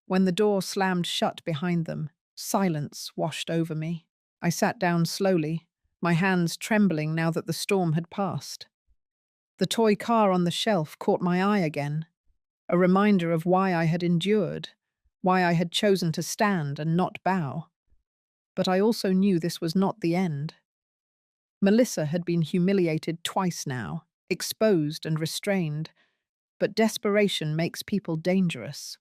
Speaker 1: When the door slammed shut behind them, silence washed over me. I sat down slowly, my hands trembling now that the storm had passed. The toy car on the shelf caught my eye again, a reminder of why I had endured, why I had chosen to stand and not bow. But I also knew this was not the end. Melissa had been humiliated twice now, exposed and restrained, but desperation makes people dangerous.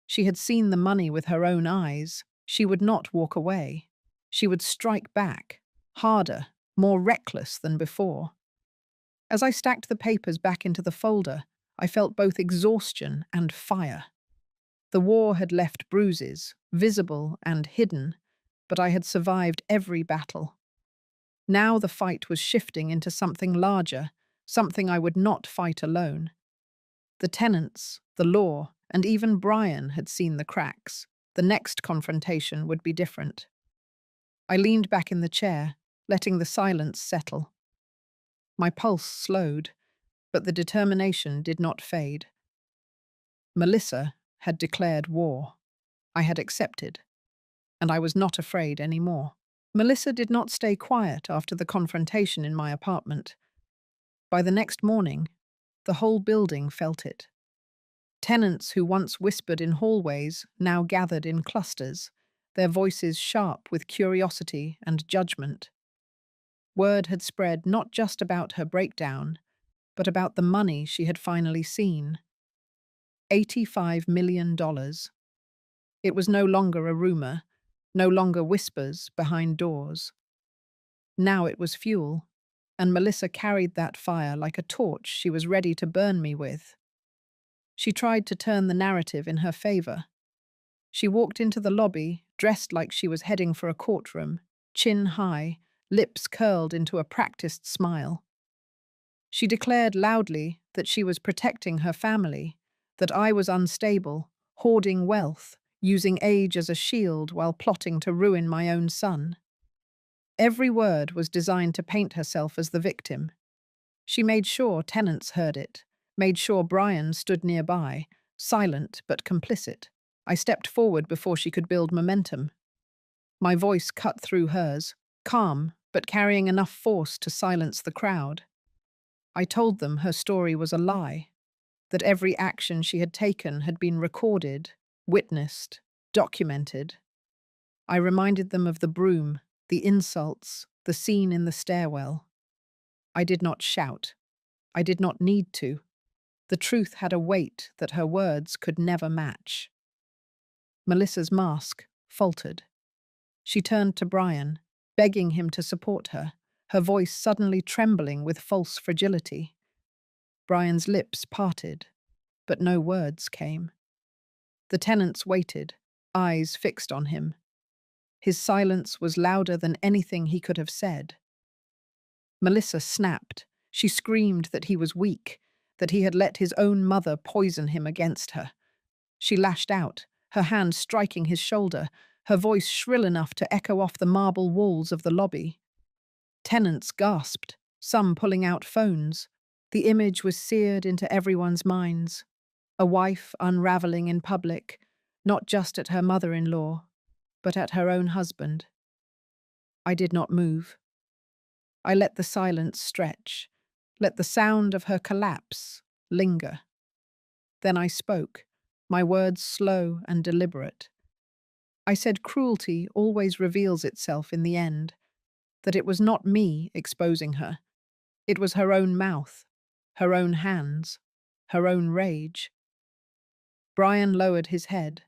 Speaker 1: She had seen the money with her own eyes. She would not walk away. She would strike back, harder, more reckless than before. As I stacked the papers back into the folder, I felt both exhaustion and fire. The war had left bruises, visible and hidden, but I had survived every battle. Now the fight was shifting into something larger, something I would not fight alone. The tenants, the law, and even Brian had seen the cracks. The next confrontation would be different. I leaned back in the chair, letting the silence settle. My pulse slowed, but the determination did not fade. Melissa had declared war. I had accepted, and I was not afraid anymore. Melissa did not stay quiet after the confrontation in my apartment. By the next morning, the whole building felt it. Tenants who once whispered in hallways now gathered in clusters, their voices sharp with curiosity and judgment. Word had spread not just about her breakdown, but about the money she had finally seen. $85 million. It was no longer a rumor, no longer whispers behind doors. Now it was fuel, and Melissa carried that fire like a torch she was ready to burn me with. She tried to turn the narrative in her favor. She walked into the lobby, dressed like she was heading for a courtroom, chin high, lips curled into a practiced smile. She declared loudly that she was protecting her family, that I was unstable, hoarding wealth, using age as a shield while plotting to ruin my own son. Every word was designed to paint herself as the victim. She made sure tenants heard it, made sure Brian stood nearby, silent but complicit. I stepped forward before she could build momentum. My voice cut through hers, calm but carrying enough force to silence the crowd. I told them her story was a lie, that every action she had taken had been recorded, witnessed, documented. I reminded them of the broom, the insults, the scene in the stairwell. I did not shout. I did not need to. The truth had a weight that her words could never match. Melissa's mask faltered. She turned to Brian, begging him to support her, her voice suddenly trembling with false fragility. Brian's lips parted, but no words came. The tenants waited, eyes fixed on him. His silence was louder than anything he could have said. Melissa snapped. She screamed that he was weak, that he had let his own mother poison him against her. She lashed out, her hand striking his shoulder, her voice shrill enough to echo off the marble walls of the lobby. Tenants gasped, some pulling out phones. The image was seared into everyone's minds. A wife unraveling in public, not just at her mother-in-law, but at her own husband. I did not move. I let the silence stretch, let the sound of her collapse linger. Then I spoke, my words slow and deliberate. I said cruelty always reveals itself in the end, that it was not me exposing her. It was her own mouth, her own hands, her own rage. Brian lowered his head.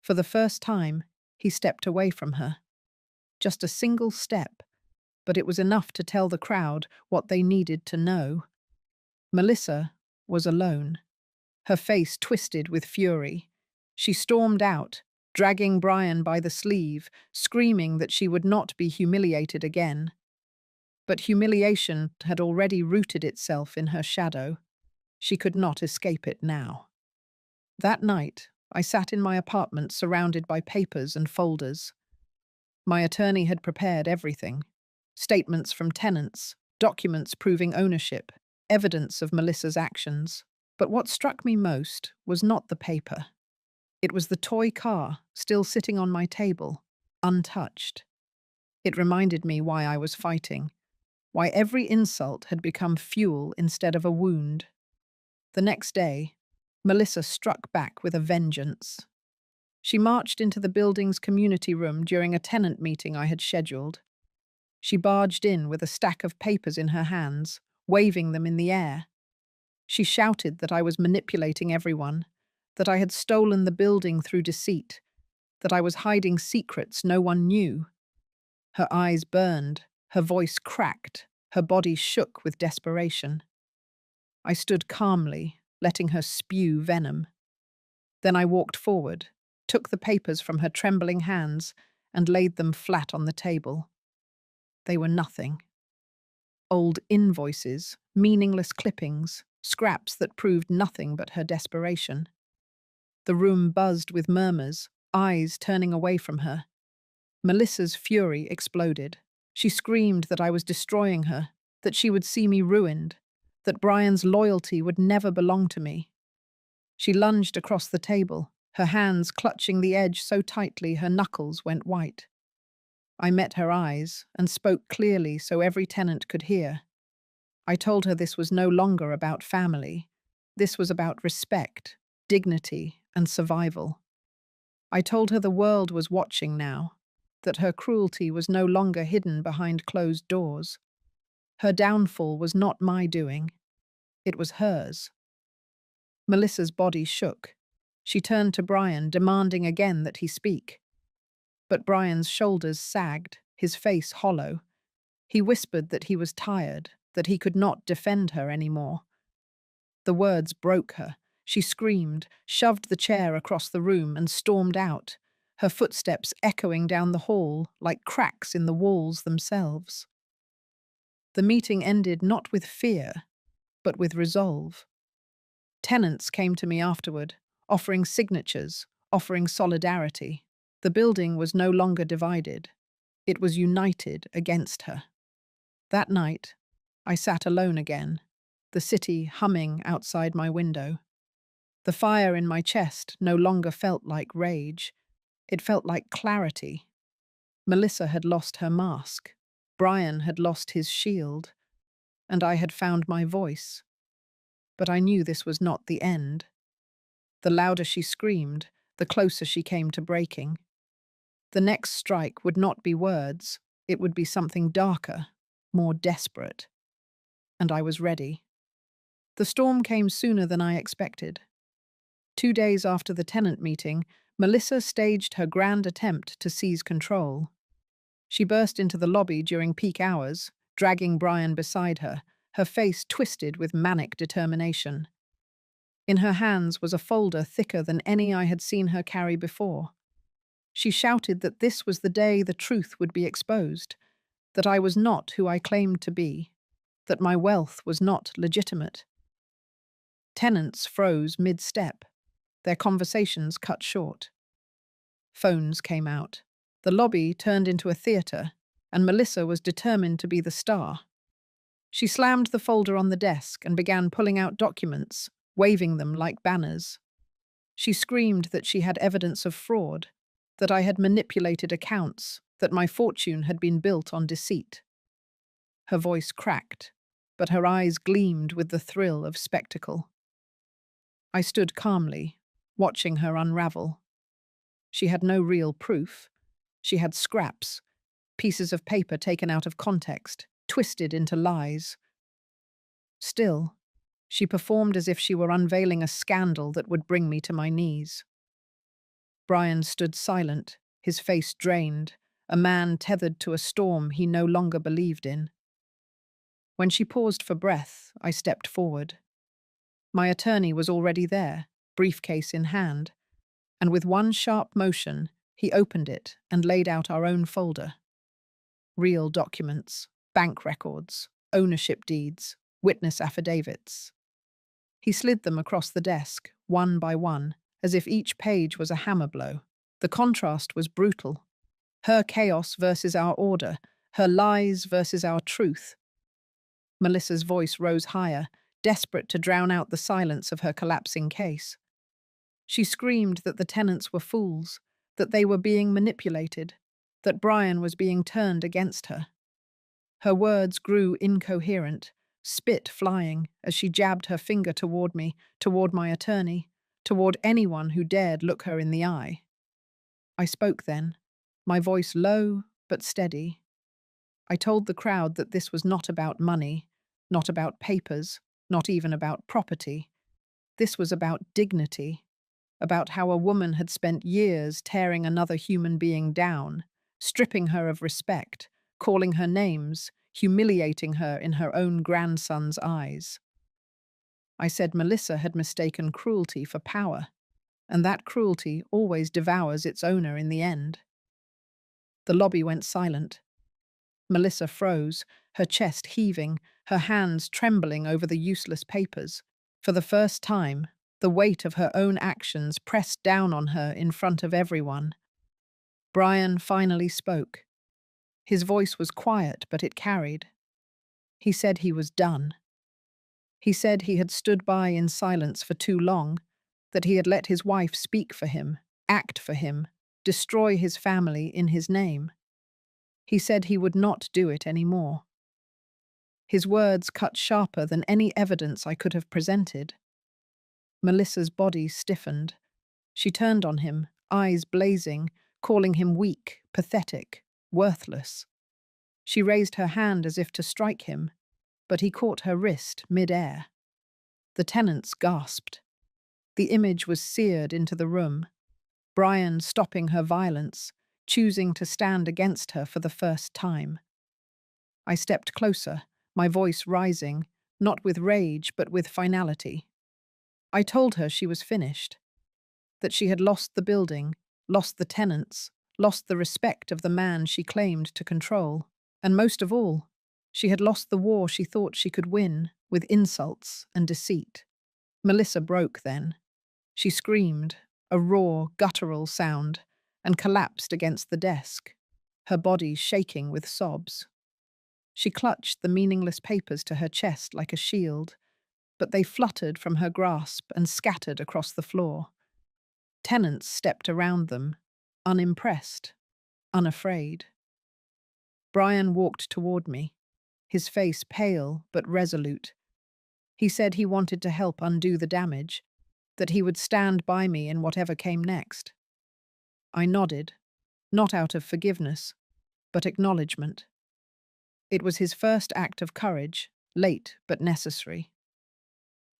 Speaker 1: For the first time, he stepped away from her. just a single step, but it was enough to tell the crowd what they needed to know. Melissa was alone, her face twisted with fury. She stormed out, dragging Brian by the sleeve, screaming that she would not be humiliated again. But humiliation had already rooted itself in her shadow. She could not escape it now. That night, I sat in my apartment surrounded by papers and folders. My attorney had prepared everything: statements from tenants, documents proving ownership, evidence of Melissa's actions. But what struck me most was not the paper. It was the toy car still sitting on my table, untouched. It reminded me why I was fighting, why every insult had become fuel instead of a wound. The next day, Melissa struck back with a vengeance. She marched into the building's community room during a tenant meeting I had scheduled. She barged in with a stack of papers in her hands, waving them in the air. She shouted that I was manipulating everyone, that I had stolen the building through deceit, that I was hiding secrets no one knew. Her eyes burned, her voice cracked, her body shook with desperation. I stood calmly, letting her spew venom. Then I walked forward, took the papers from her trembling hands, and laid them flat on the table. They were nothing. Old invoices, meaningless clippings, scraps that proved nothing but her desperation. The room buzzed with murmurs, eyes turning away from her. Melissa's fury exploded. She screamed that I was destroying her, that she would see me ruined, that Brian's loyalty would never belong to me. She lunged across the table, her hands clutching the edge so tightly her knuckles went white. I met her eyes and spoke clearly so every tenant could hear. I told her this was no longer about family. This was about respect, dignity, and survival. I told her the world was watching now, that her cruelty was no longer hidden behind closed doors. Her downfall was not my doing. It was hers. Melissa's body shook. She turned to Brian, demanding again that he speak. But Brian's shoulders sagged, his face hollow. He whispered that he was tired, that he could not defend her anymore. The words broke her. She screamed, shoved the chair across the room, and stormed out, her footsteps echoing down the hall like cracks in the walls themselves. The meeting ended not with fear, but with resolve. Tenants came to me afterward, offering signatures, offering solidarity. The building was no longer divided. It was united against her. That night, I sat alone again, the city humming outside my window. The fire in my chest no longer felt like rage. It felt like clarity. Melissa had lost her mask. Brian had lost his shield. And I had found my voice. But I knew this was not the end. The louder she screamed, the closer she came to breaking. The next strike would not be words. It would be something darker, more desperate. And I was ready. The storm came sooner than I expected. 2 days after the tenant meeting, Melissa staged her grand attempt to seize control. She burst into the lobby during peak hours, dragging Brian beside her, her face twisted with manic determination. In her hands was a folder thicker than any I had seen her carry before. She shouted that this was the day the truth would be exposed, that I was not who I claimed to be, that my wealth was not legitimate. Tenants froze mid-step, their conversations cut short. Phones came out. The lobby turned into a theatre, and Melissa was determined to be the star. She slammed the folder on the desk and began pulling out documents, waving them like banners. She screamed that she had evidence of fraud, that I had manipulated accounts, that my fortune had been built on deceit. Her voice cracked, but her eyes gleamed with the thrill of spectacle. I stood calmly, watching her unravel. She had no real proof. She had scraps, pieces of paper taken out of context, twisted into lies. Still, she performed as if she were unveiling a scandal that would bring me to my knees. Brian stood silent, his face drained, a man tethered to a storm he no longer believed in. When she paused for breath, I stepped forward. My attorney was already there, briefcase in hand, and with one sharp motion, he opened it and laid out our own folder. Real documents, bank records, ownership deeds, witness affidavits. He slid them across the desk, one by one, as if each page was a hammer blow. The contrast was brutal. Her chaos versus our order, her lies versus our truth. Melissa's voice rose higher, desperate to drown out the silence of her collapsing case. She screamed that the tenants were fools, that they were being manipulated, that Brian was being turned against her. Her words grew incoherent, spit flying as she jabbed her finger toward me, toward my attorney, toward anyone who dared look her in the eye. I spoke then, my voice low but steady. I told the crowd that this was not about money, not about papers, not even about property. This was about dignity, about how a woman had spent years tearing another human being down, stripping her of respect, calling her names, humiliating her in her own grandson's eyes. I said Melissa had mistaken cruelty for power, and that cruelty always devours its owner in the end. The lobby went silent. Melissa froze, her chest heaving, her hands trembling over the useless papers. For the first time, the weight of her own actions pressed down on her in front of everyone. Brian finally spoke. His voice was quiet, but it carried. He said he was done. He said he had stood by in silence for too long, that he had let his wife speak for him, act for him, destroy his family in his name. He said he would not do it anymore. His words cut sharper than any evidence I could have presented. Melissa's body stiffened. She turned on him, eyes blazing, calling him weak, pathetic, worthless. She raised her hand as if to strike him, but he caught her wrist mid-air. The tenants gasped. The image was seared into the room. Brian stopping her violence, choosing to stand against her for the first time. I stepped closer, my voice rising, not with rage but with finality. I told her she was finished, that she had lost the building, lost the tenants, lost the respect of the man she claimed to control, and most of all, she had lost the war she thought she could win with insults and deceit. Melissa broke then. She screamed, a raw, guttural sound, and collapsed against the desk, her body shaking with sobs. She clutched the meaningless papers to her chest like a shield, but they fluttered from her grasp and scattered across the floor. Tenants stepped around them, unimpressed, unafraid. Brian walked toward me, his face pale but resolute. He said he wanted to help undo the damage, that he would stand by me in whatever came next. I nodded, not out of forgiveness, but acknowledgement. It was his first act of courage, late but necessary.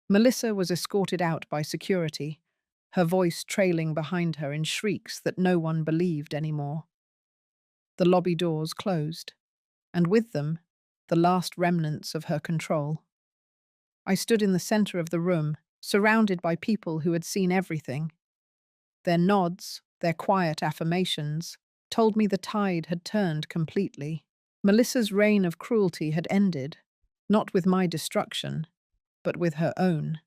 Speaker 1: Melissa was escorted out by security, her voice trailing behind her in shrieks that no one believed anymore. The lobby doors closed, and with them, the last remnants of her control. I stood in the center of the room, surrounded by people who had seen everything. Their nods, their quiet affirmations, told me the tide had turned completely. Melissa's reign of cruelty had ended, not with my destruction, but with her own.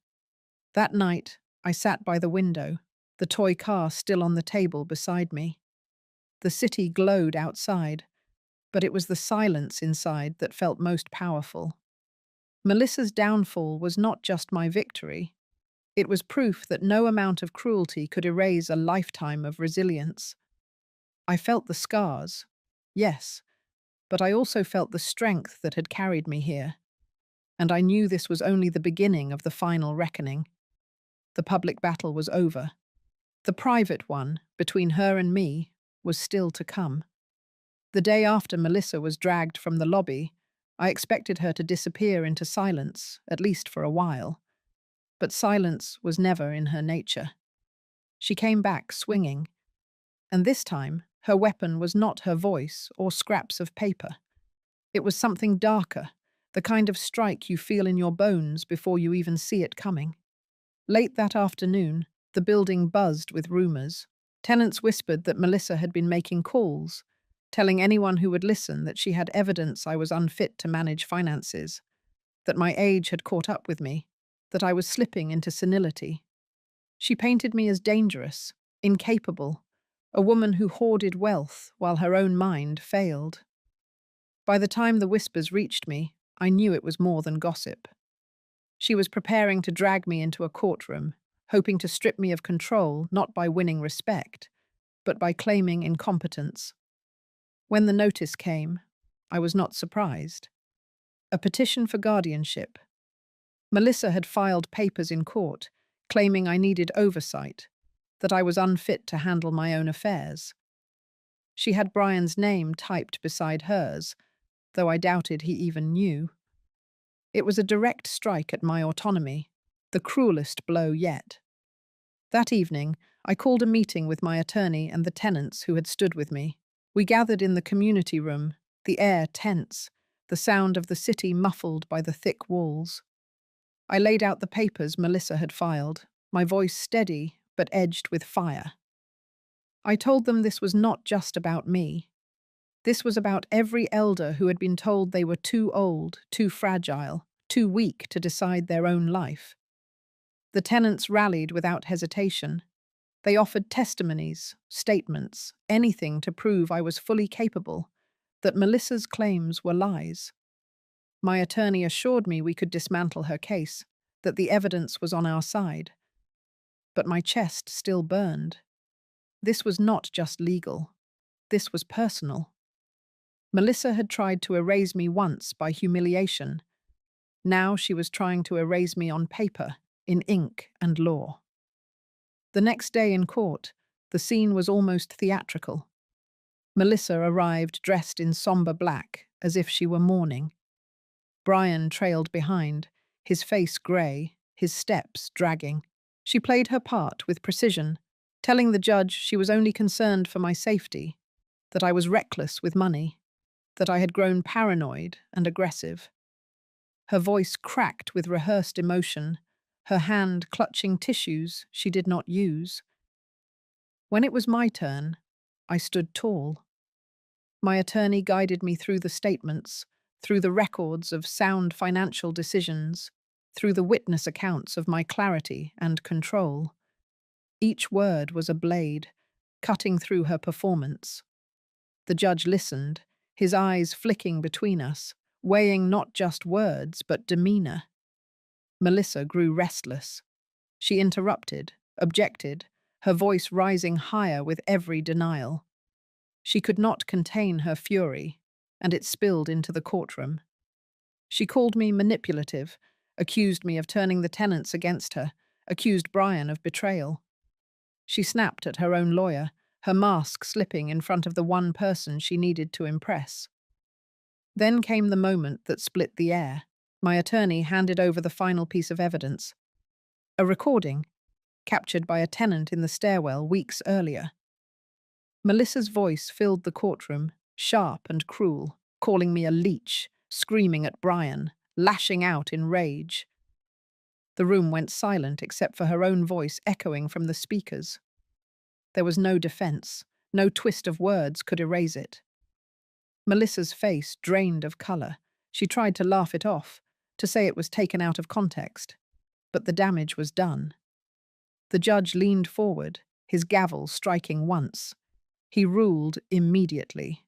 Speaker 1: That night, I sat by the window, the toy car still on the table beside me. The city glowed outside, but it was the silence inside that felt most powerful. Melissa's downfall was not just my victory. It was proof that no amount of cruelty could erase a lifetime of resilience. I felt the scars, yes, but I also felt the strength that had carried me here. And I knew this was only the beginning of the final reckoning. The public battle was over. The private one, between her and me, was still to come. The day after Melissa was dragged from the lobby, I expected her to disappear into silence, at least for a while. But silence was never in her nature. She came back swinging, and this time Her weapon was not her voice or scraps of paper. It was something darker, the kind of strike you feel in your bones before you even see it coming. Late that afternoon, the building buzzed with rumors. Tenants whispered that Melissa had been making calls, telling anyone who would listen that she had evidence I was unfit to manage finances, that my age had caught up with me, that I was slipping into senility. She painted me as dangerous, incapable, a woman who hoarded wealth while her own mind failed. By the time the whispers reached me, I knew it was more than gossip. She was preparing to drag me into a courtroom, hoping to strip me of control not by winning respect, but by claiming incompetence. When the notice came, I was not surprised. A petition for guardianship. Melissa had filed papers in court, claiming I needed oversight, that I was unfit to handle my own affairs. She had Brian's name typed beside hers, though I doubted he even knew. It was a direct strike at my autonomy, the cruelest blow yet. That evening, I called a meeting with my attorney and the tenants who had stood with me. We gathered in the community room, the air tense, the sound of the city muffled by the thick walls. I laid out the papers Melissa had filed, my voice steady but edged with fire. I told them this was not just about me. This was about every elder who had been told they were too old, too fragile, too weak to decide their own life. The tenants rallied without hesitation. They offered testimonies, statements, anything to prove I was fully capable, that Melissa's claims were lies. My attorney assured me we could dismantle her case, that the evidence was on our side. But my chest still burned. This was not just legal. This was personal. Melissa had tried to erase me once by humiliation. Now she was trying to erase me on paper, in ink and law. The next day in court, the scene was almost theatrical. Melissa arrived dressed in somber black, as if she were mourning. Brian trailed behind, his face grey, his steps dragging. She played her part with precision, telling the judge she was only concerned for my safety, that I was reckless with money, that I had grown paranoid and aggressive. Her voice cracked with rehearsed emotion, her hand clutching tissues she did not use. When it was my turn, I stood tall. My attorney guided me through the statements, through the records of sound financial decisions, through the witness accounts of my clarity and control. Each word was a blade, cutting through her performance. The judge listened, his eyes flicking between us, weighing not just words but demeanor. Melissa grew restless. She interrupted, objected, her voice rising higher with every denial. She could not contain her fury, and it spilled into the courtroom. She called me manipulative, accused me of turning the tenants against her, accused Brian of betrayal. She snapped at her own lawyer, her mask slipping in front of the one person she needed to impress. Then came the moment that split the air. My attorney handed over the final piece of evidence. A recording, captured by a tenant in the stairwell weeks earlier. Melissa's voice filled the courtroom, sharp and cruel, calling me a leech, screaming at Brian, lashing out in rage. The room went silent except for her own voice echoing from the speakers. There was no defense, no twist of words could erase it. Melissa's face drained of color. She tried to laugh it off, to say it was taken out of context. But the damage was done. The judge leaned forward, his gavel striking once. He ruled immediately.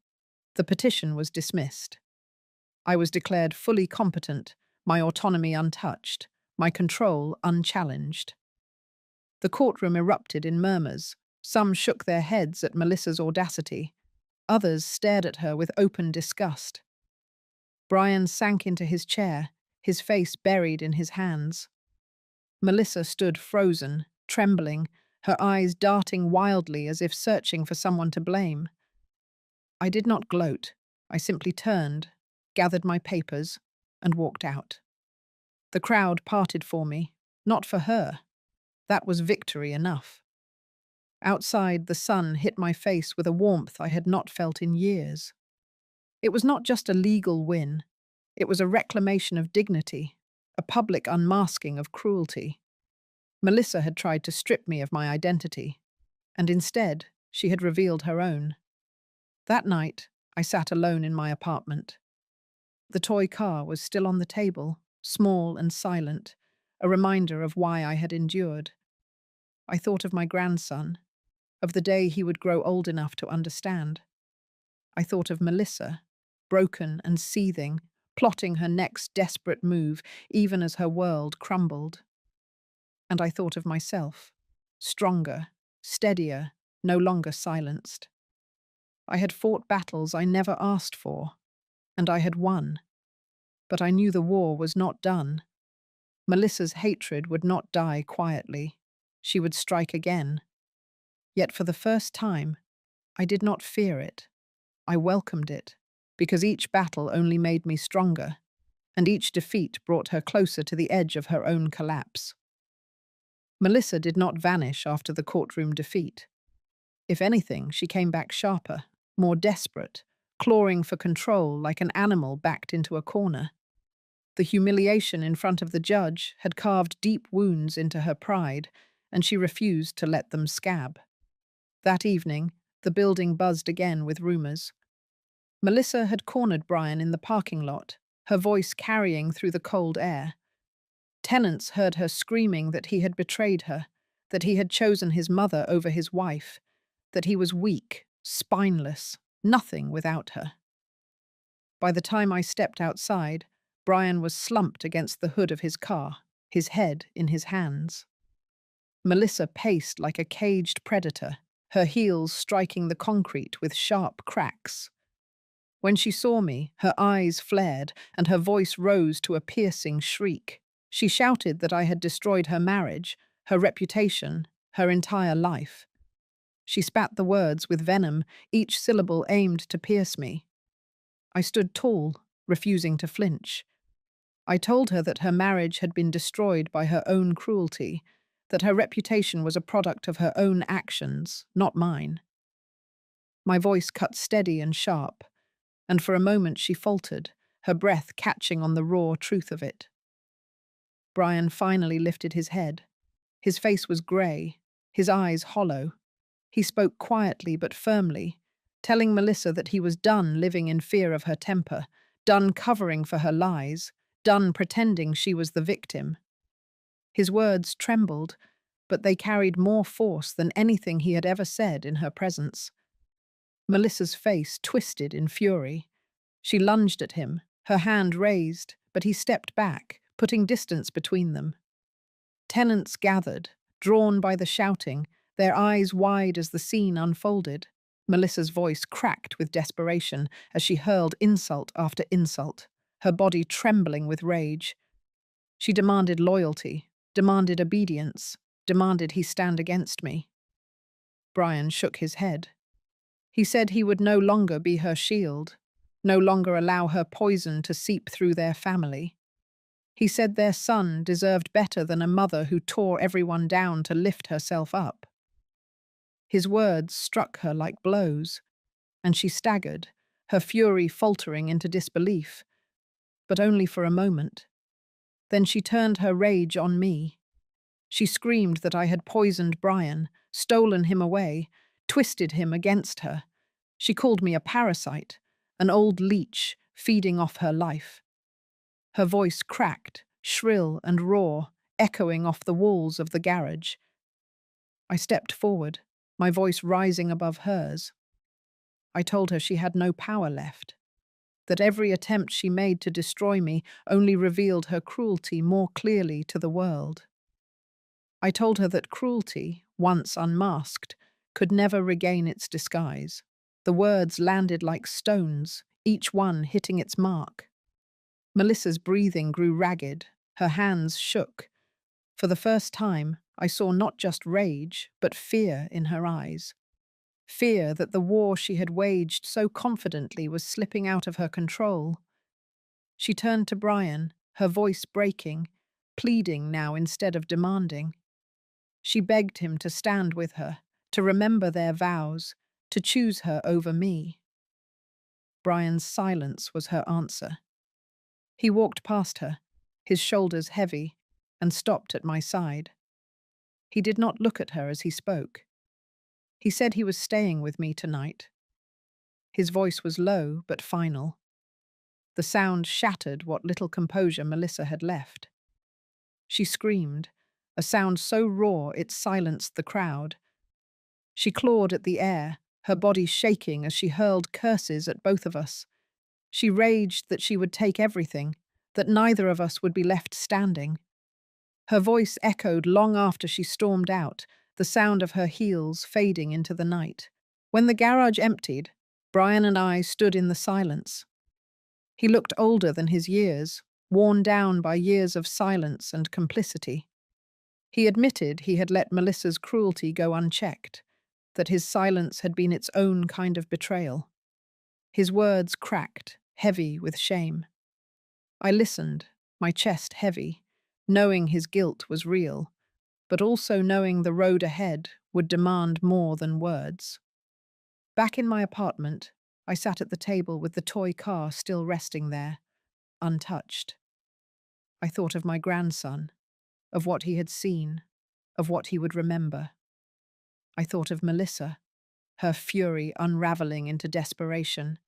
Speaker 1: The petition was dismissed. I was declared fully competent, my autonomy untouched, my control unchallenged. The courtroom erupted in murmurs. Some shook their heads at Melissa's audacity. Others stared at her with open disgust. Brian sank into his chair, his face buried in his hands. Melissa stood frozen, trembling, her eyes darting wildly as if searching for someone to blame. I did not gloat. I simply turned, gathered my papers, and walked out. The crowd parted for me, not for her. That was victory enough. Outside, the sun hit my face with a warmth I had not felt in years. It was not just a legal win, it was a reclamation of dignity, a public unmasking of cruelty. Melissa had tried to strip me of my identity, and instead, she had revealed her own. That night, I sat alone in my apartment. The toy car was still on the table, small and silent, a reminder of why I had endured. I thought of my grandson, of the day he would grow old enough to understand. I thought of Melissa, broken and seething, plotting her next desperate move, even as her world crumbled. And I thought of myself, stronger, steadier, no longer silenced. I had fought battles I never asked for, and I had won. But I knew the war was not done. Melissa's hatred would not die quietly. She would strike again. Yet for the first time, I did not fear it. I welcomed it, because each battle only made me stronger, and each defeat brought her closer to the edge of her own collapse. Melissa did not vanish after the courtroom defeat. If anything, she came back sharper, more desperate, clawing for control like an animal backed into a corner. The humiliation in front of the judge had carved deep wounds into her pride, and she refused to let them scab. That evening, the building buzzed again with rumors. Melissa had cornered Brian in the parking lot, her voice carrying through the cold air. Tenants heard her screaming that he had betrayed her, that he had chosen his mother over his wife, that he was weak, spineless, nothing without her. By the time I stepped outside, Brian was slumped against the hood of his car, his head in his hands. Melissa paced like a caged predator, her heels striking the concrete with sharp cracks. When she saw me, her eyes flared and her voice rose to a piercing shriek. She shouted that I had destroyed her marriage, her reputation, her entire life. She spat the words with venom, each syllable aimed to pierce me. I stood tall, refusing to flinch. I told her that her marriage had been destroyed by her own cruelty, that her reputation was a product of her own actions, not mine. My voice cut steady and sharp, and for a moment she faltered, her breath catching on the raw truth of it. Brian finally lifted his head. His face was grey, his eyes hollow. He spoke quietly but firmly, telling Melissa that he was done living in fear of her temper, done covering for her lies, done pretending she was the victim. His words trembled, but they carried more force than anything he had ever said in her presence. Melissa's face twisted in fury. She lunged at him, her hand raised, but he stepped back, putting distance between them. Tenants gathered, drawn by the shouting, their eyes wide as the scene unfolded. Melissa's voice cracked with desperation as she hurled insult after insult, her body trembling with rage. She demanded loyalty, demanded obedience, demanded he stand against me. Brian shook his head. He said he would no longer be her shield, no longer allow her poison to seep through their family. He said their son deserved better than a mother who tore everyone down to lift herself up. His words struck her like blows, and she staggered, her fury faltering into disbelief, but only for a moment. Then she turned her rage on me. She screamed that I had poisoned Brian, stolen him away, twisted him against her. She called me a parasite, an old leech feeding off her life. Her voice cracked, shrill and raw, echoing off the walls of the garage. I stepped forward, my voice rising above hers. I told her she had no power left, that every attempt she made to destroy me only revealed her cruelty more clearly to the world. I told her that cruelty, once unmasked, could never regain its disguise. The words landed like stones, each one hitting its mark. Melissa's breathing grew ragged, her hands shook. For the first time, I saw not just rage, but fear in her eyes. Fear that the war she had waged so confidently was slipping out of her control. She turned to Brian, her voice breaking, pleading now instead of demanding. She begged him to stand with her, to remember their vows, to choose her over me. Brian's silence was her answer. He walked past her, his shoulders heavy, and stopped at my side. He did not look at her as he spoke. He said he was staying with me tonight. His voice was low but final. The sound shattered what little composure Melissa had left. She screamed, a sound so raw it silenced the crowd. She clawed at the air, her body shaking as she hurled curses at both of us. She raged that she would take everything, that neither of us would be left standing. Her voice echoed long after she stormed out, the sound of her heels fading into the night. When the garage emptied, Brian and I stood in the silence. He looked older than his years, worn down by years of silence and complicity. He admitted he had let Melissa's cruelty go unchecked, that his silence had been its own kind of betrayal. His words cracked, heavy with shame. I listened, my chest heavy, knowing his guilt was real, but also knowing the road ahead would demand more than words. Back in my apartment, I sat at the table with the toy car still resting there, untouched. I thought of my grandson, of what he had seen, of what he would remember. I thought of Melissa, her fury unraveling into desperation,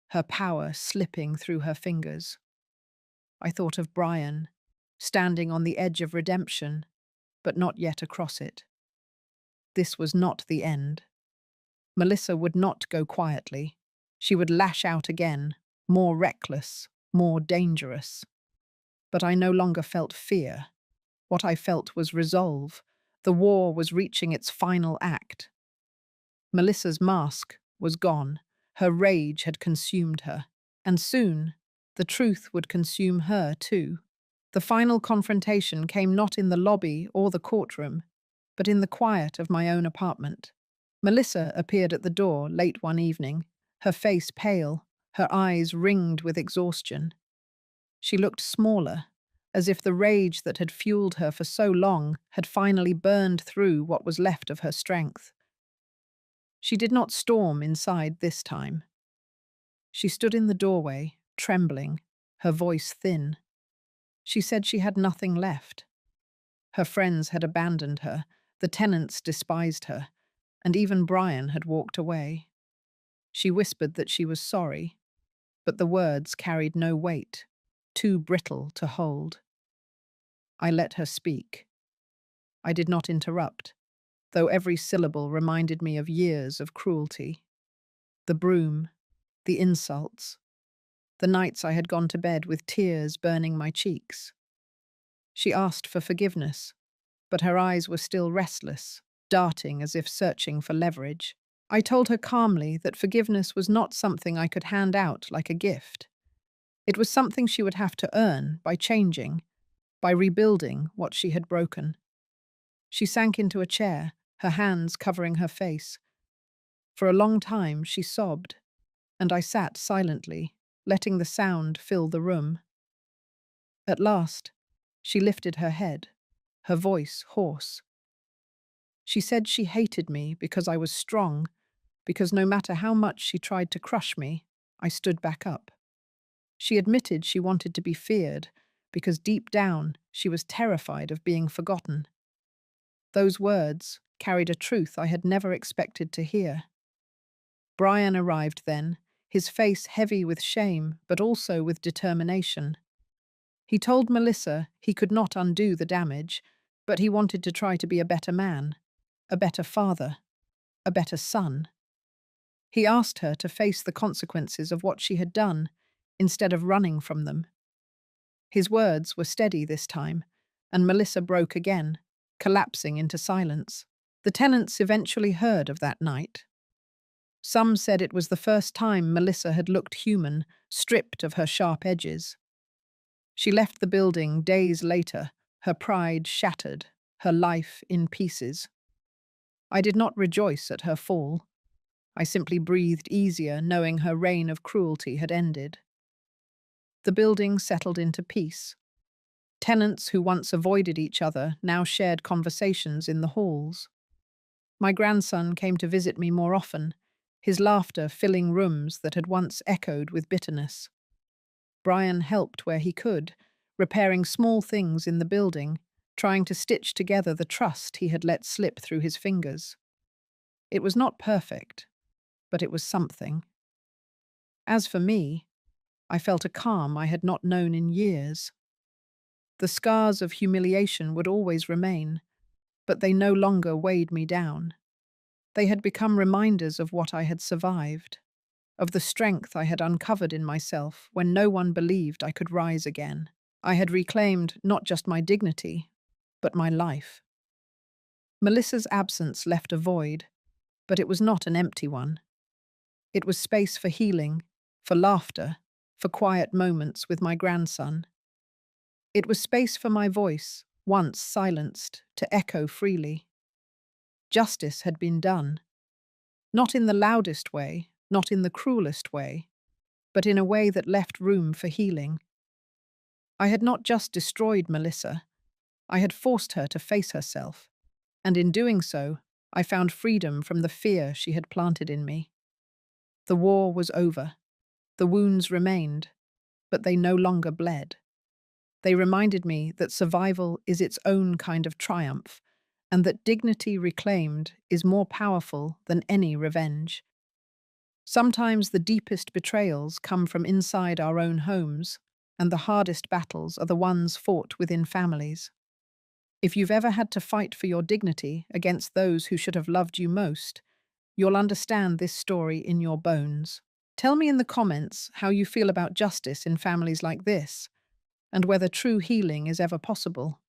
Speaker 1: her power slipping through her fingers. I thought of Brian, standing on the edge of redemption, but not yet across it. This was not the end. Melissa would not go quietly. She would lash out again, more reckless, more dangerous. But I no longer felt fear. What I felt was resolve. The war was reaching its final act. Melissa's mask was gone. Her rage had consumed her. And soon, the truth would consume her too. The final confrontation came not in the lobby or the courtroom, but in the quiet of my own apartment. Melissa appeared at the door late one evening, her face pale, her eyes ringed with exhaustion. She looked smaller, as if the rage that had fueled her for so long had finally burned through what was left of her strength. She did not storm inside this time. She stood in the doorway, trembling, her voice thin. She said she had nothing left. Her friends had abandoned her, the tenants despised her, and even Brian had walked away. She whispered that she was sorry, but the words carried no weight, too brittle to hold. I let her speak. I did not interrupt, though every syllable reminded me of years of cruelty. The broom, the insults, the nights I had gone to bed with tears burning my cheeks. She asked for forgiveness, but her eyes were still restless, darting as if searching for leverage. I told her calmly that forgiveness was not something I could hand out like a gift. It was something she would have to earn by changing, by rebuilding what she had broken. She sank into a chair, her hands covering her face. For a long time she sobbed, and I sat silently, letting the sound fill the room. At last, she lifted her head, her voice hoarse. She said she hated me because I was strong, because no matter how much she tried to crush me, I stood back up. She admitted she wanted to be feared, because deep down she was terrified of being forgotten. Those words carried a truth I had never expected to hear. Brian arrived then, his face heavy with shame, but also with determination. He told Melissa he could not undo the damage, but he wanted to try to be a better man, a better father, a better son. He asked her to face the consequences of what she had done, instead of running from them. His words were steady this time, and Melissa broke again, collapsing into silence. The tenants eventually heard of that night. Some said it was the first time Melissa had looked human, stripped of her sharp edges. She left the building days later, her pride shattered, her life in pieces. I did not rejoice at her fall. I simply breathed easier knowing her reign of cruelty had ended. The building settled into peace. Tenants who once avoided each other now shared conversations in the halls. My grandson came to visit me more often, his laughter filling rooms that had once echoed with bitterness. Brian helped where he could, repairing small things in the building, trying to stitch together the trust he had let slip through his fingers. It was not perfect, but it was something. As for me, I felt a calm I had not known in years. The scars of humiliation would always remain, but they no longer weighed me down. They had become reminders of what I had survived, of the strength I had uncovered in myself when no one believed I could rise again. I had reclaimed not just my dignity, but my life. Melissa's absence left a void, but it was not an empty one. It was space for healing, for laughter, for quiet moments with my grandson. It was space for my voice, once silenced, to echo freely. Justice had been done. Not in the loudest way, not in the cruelest way, but in a way that left room for healing. I had not just destroyed Melissa, I had forced her to face herself, and in doing so, I found freedom from the fear she had planted in me. The war was over. The wounds remained, but they no longer bled. They reminded me that survival is its own kind of triumph, and that dignity reclaimed is more powerful than any revenge. Sometimes the deepest betrayals come from inside our own homes, and the hardest battles are the ones fought within families. If you've ever had to fight for your dignity against those who should have loved you most, you'll understand this story in your bones. Tell me in the comments how you feel about justice in families like this, and whether true healing is ever possible.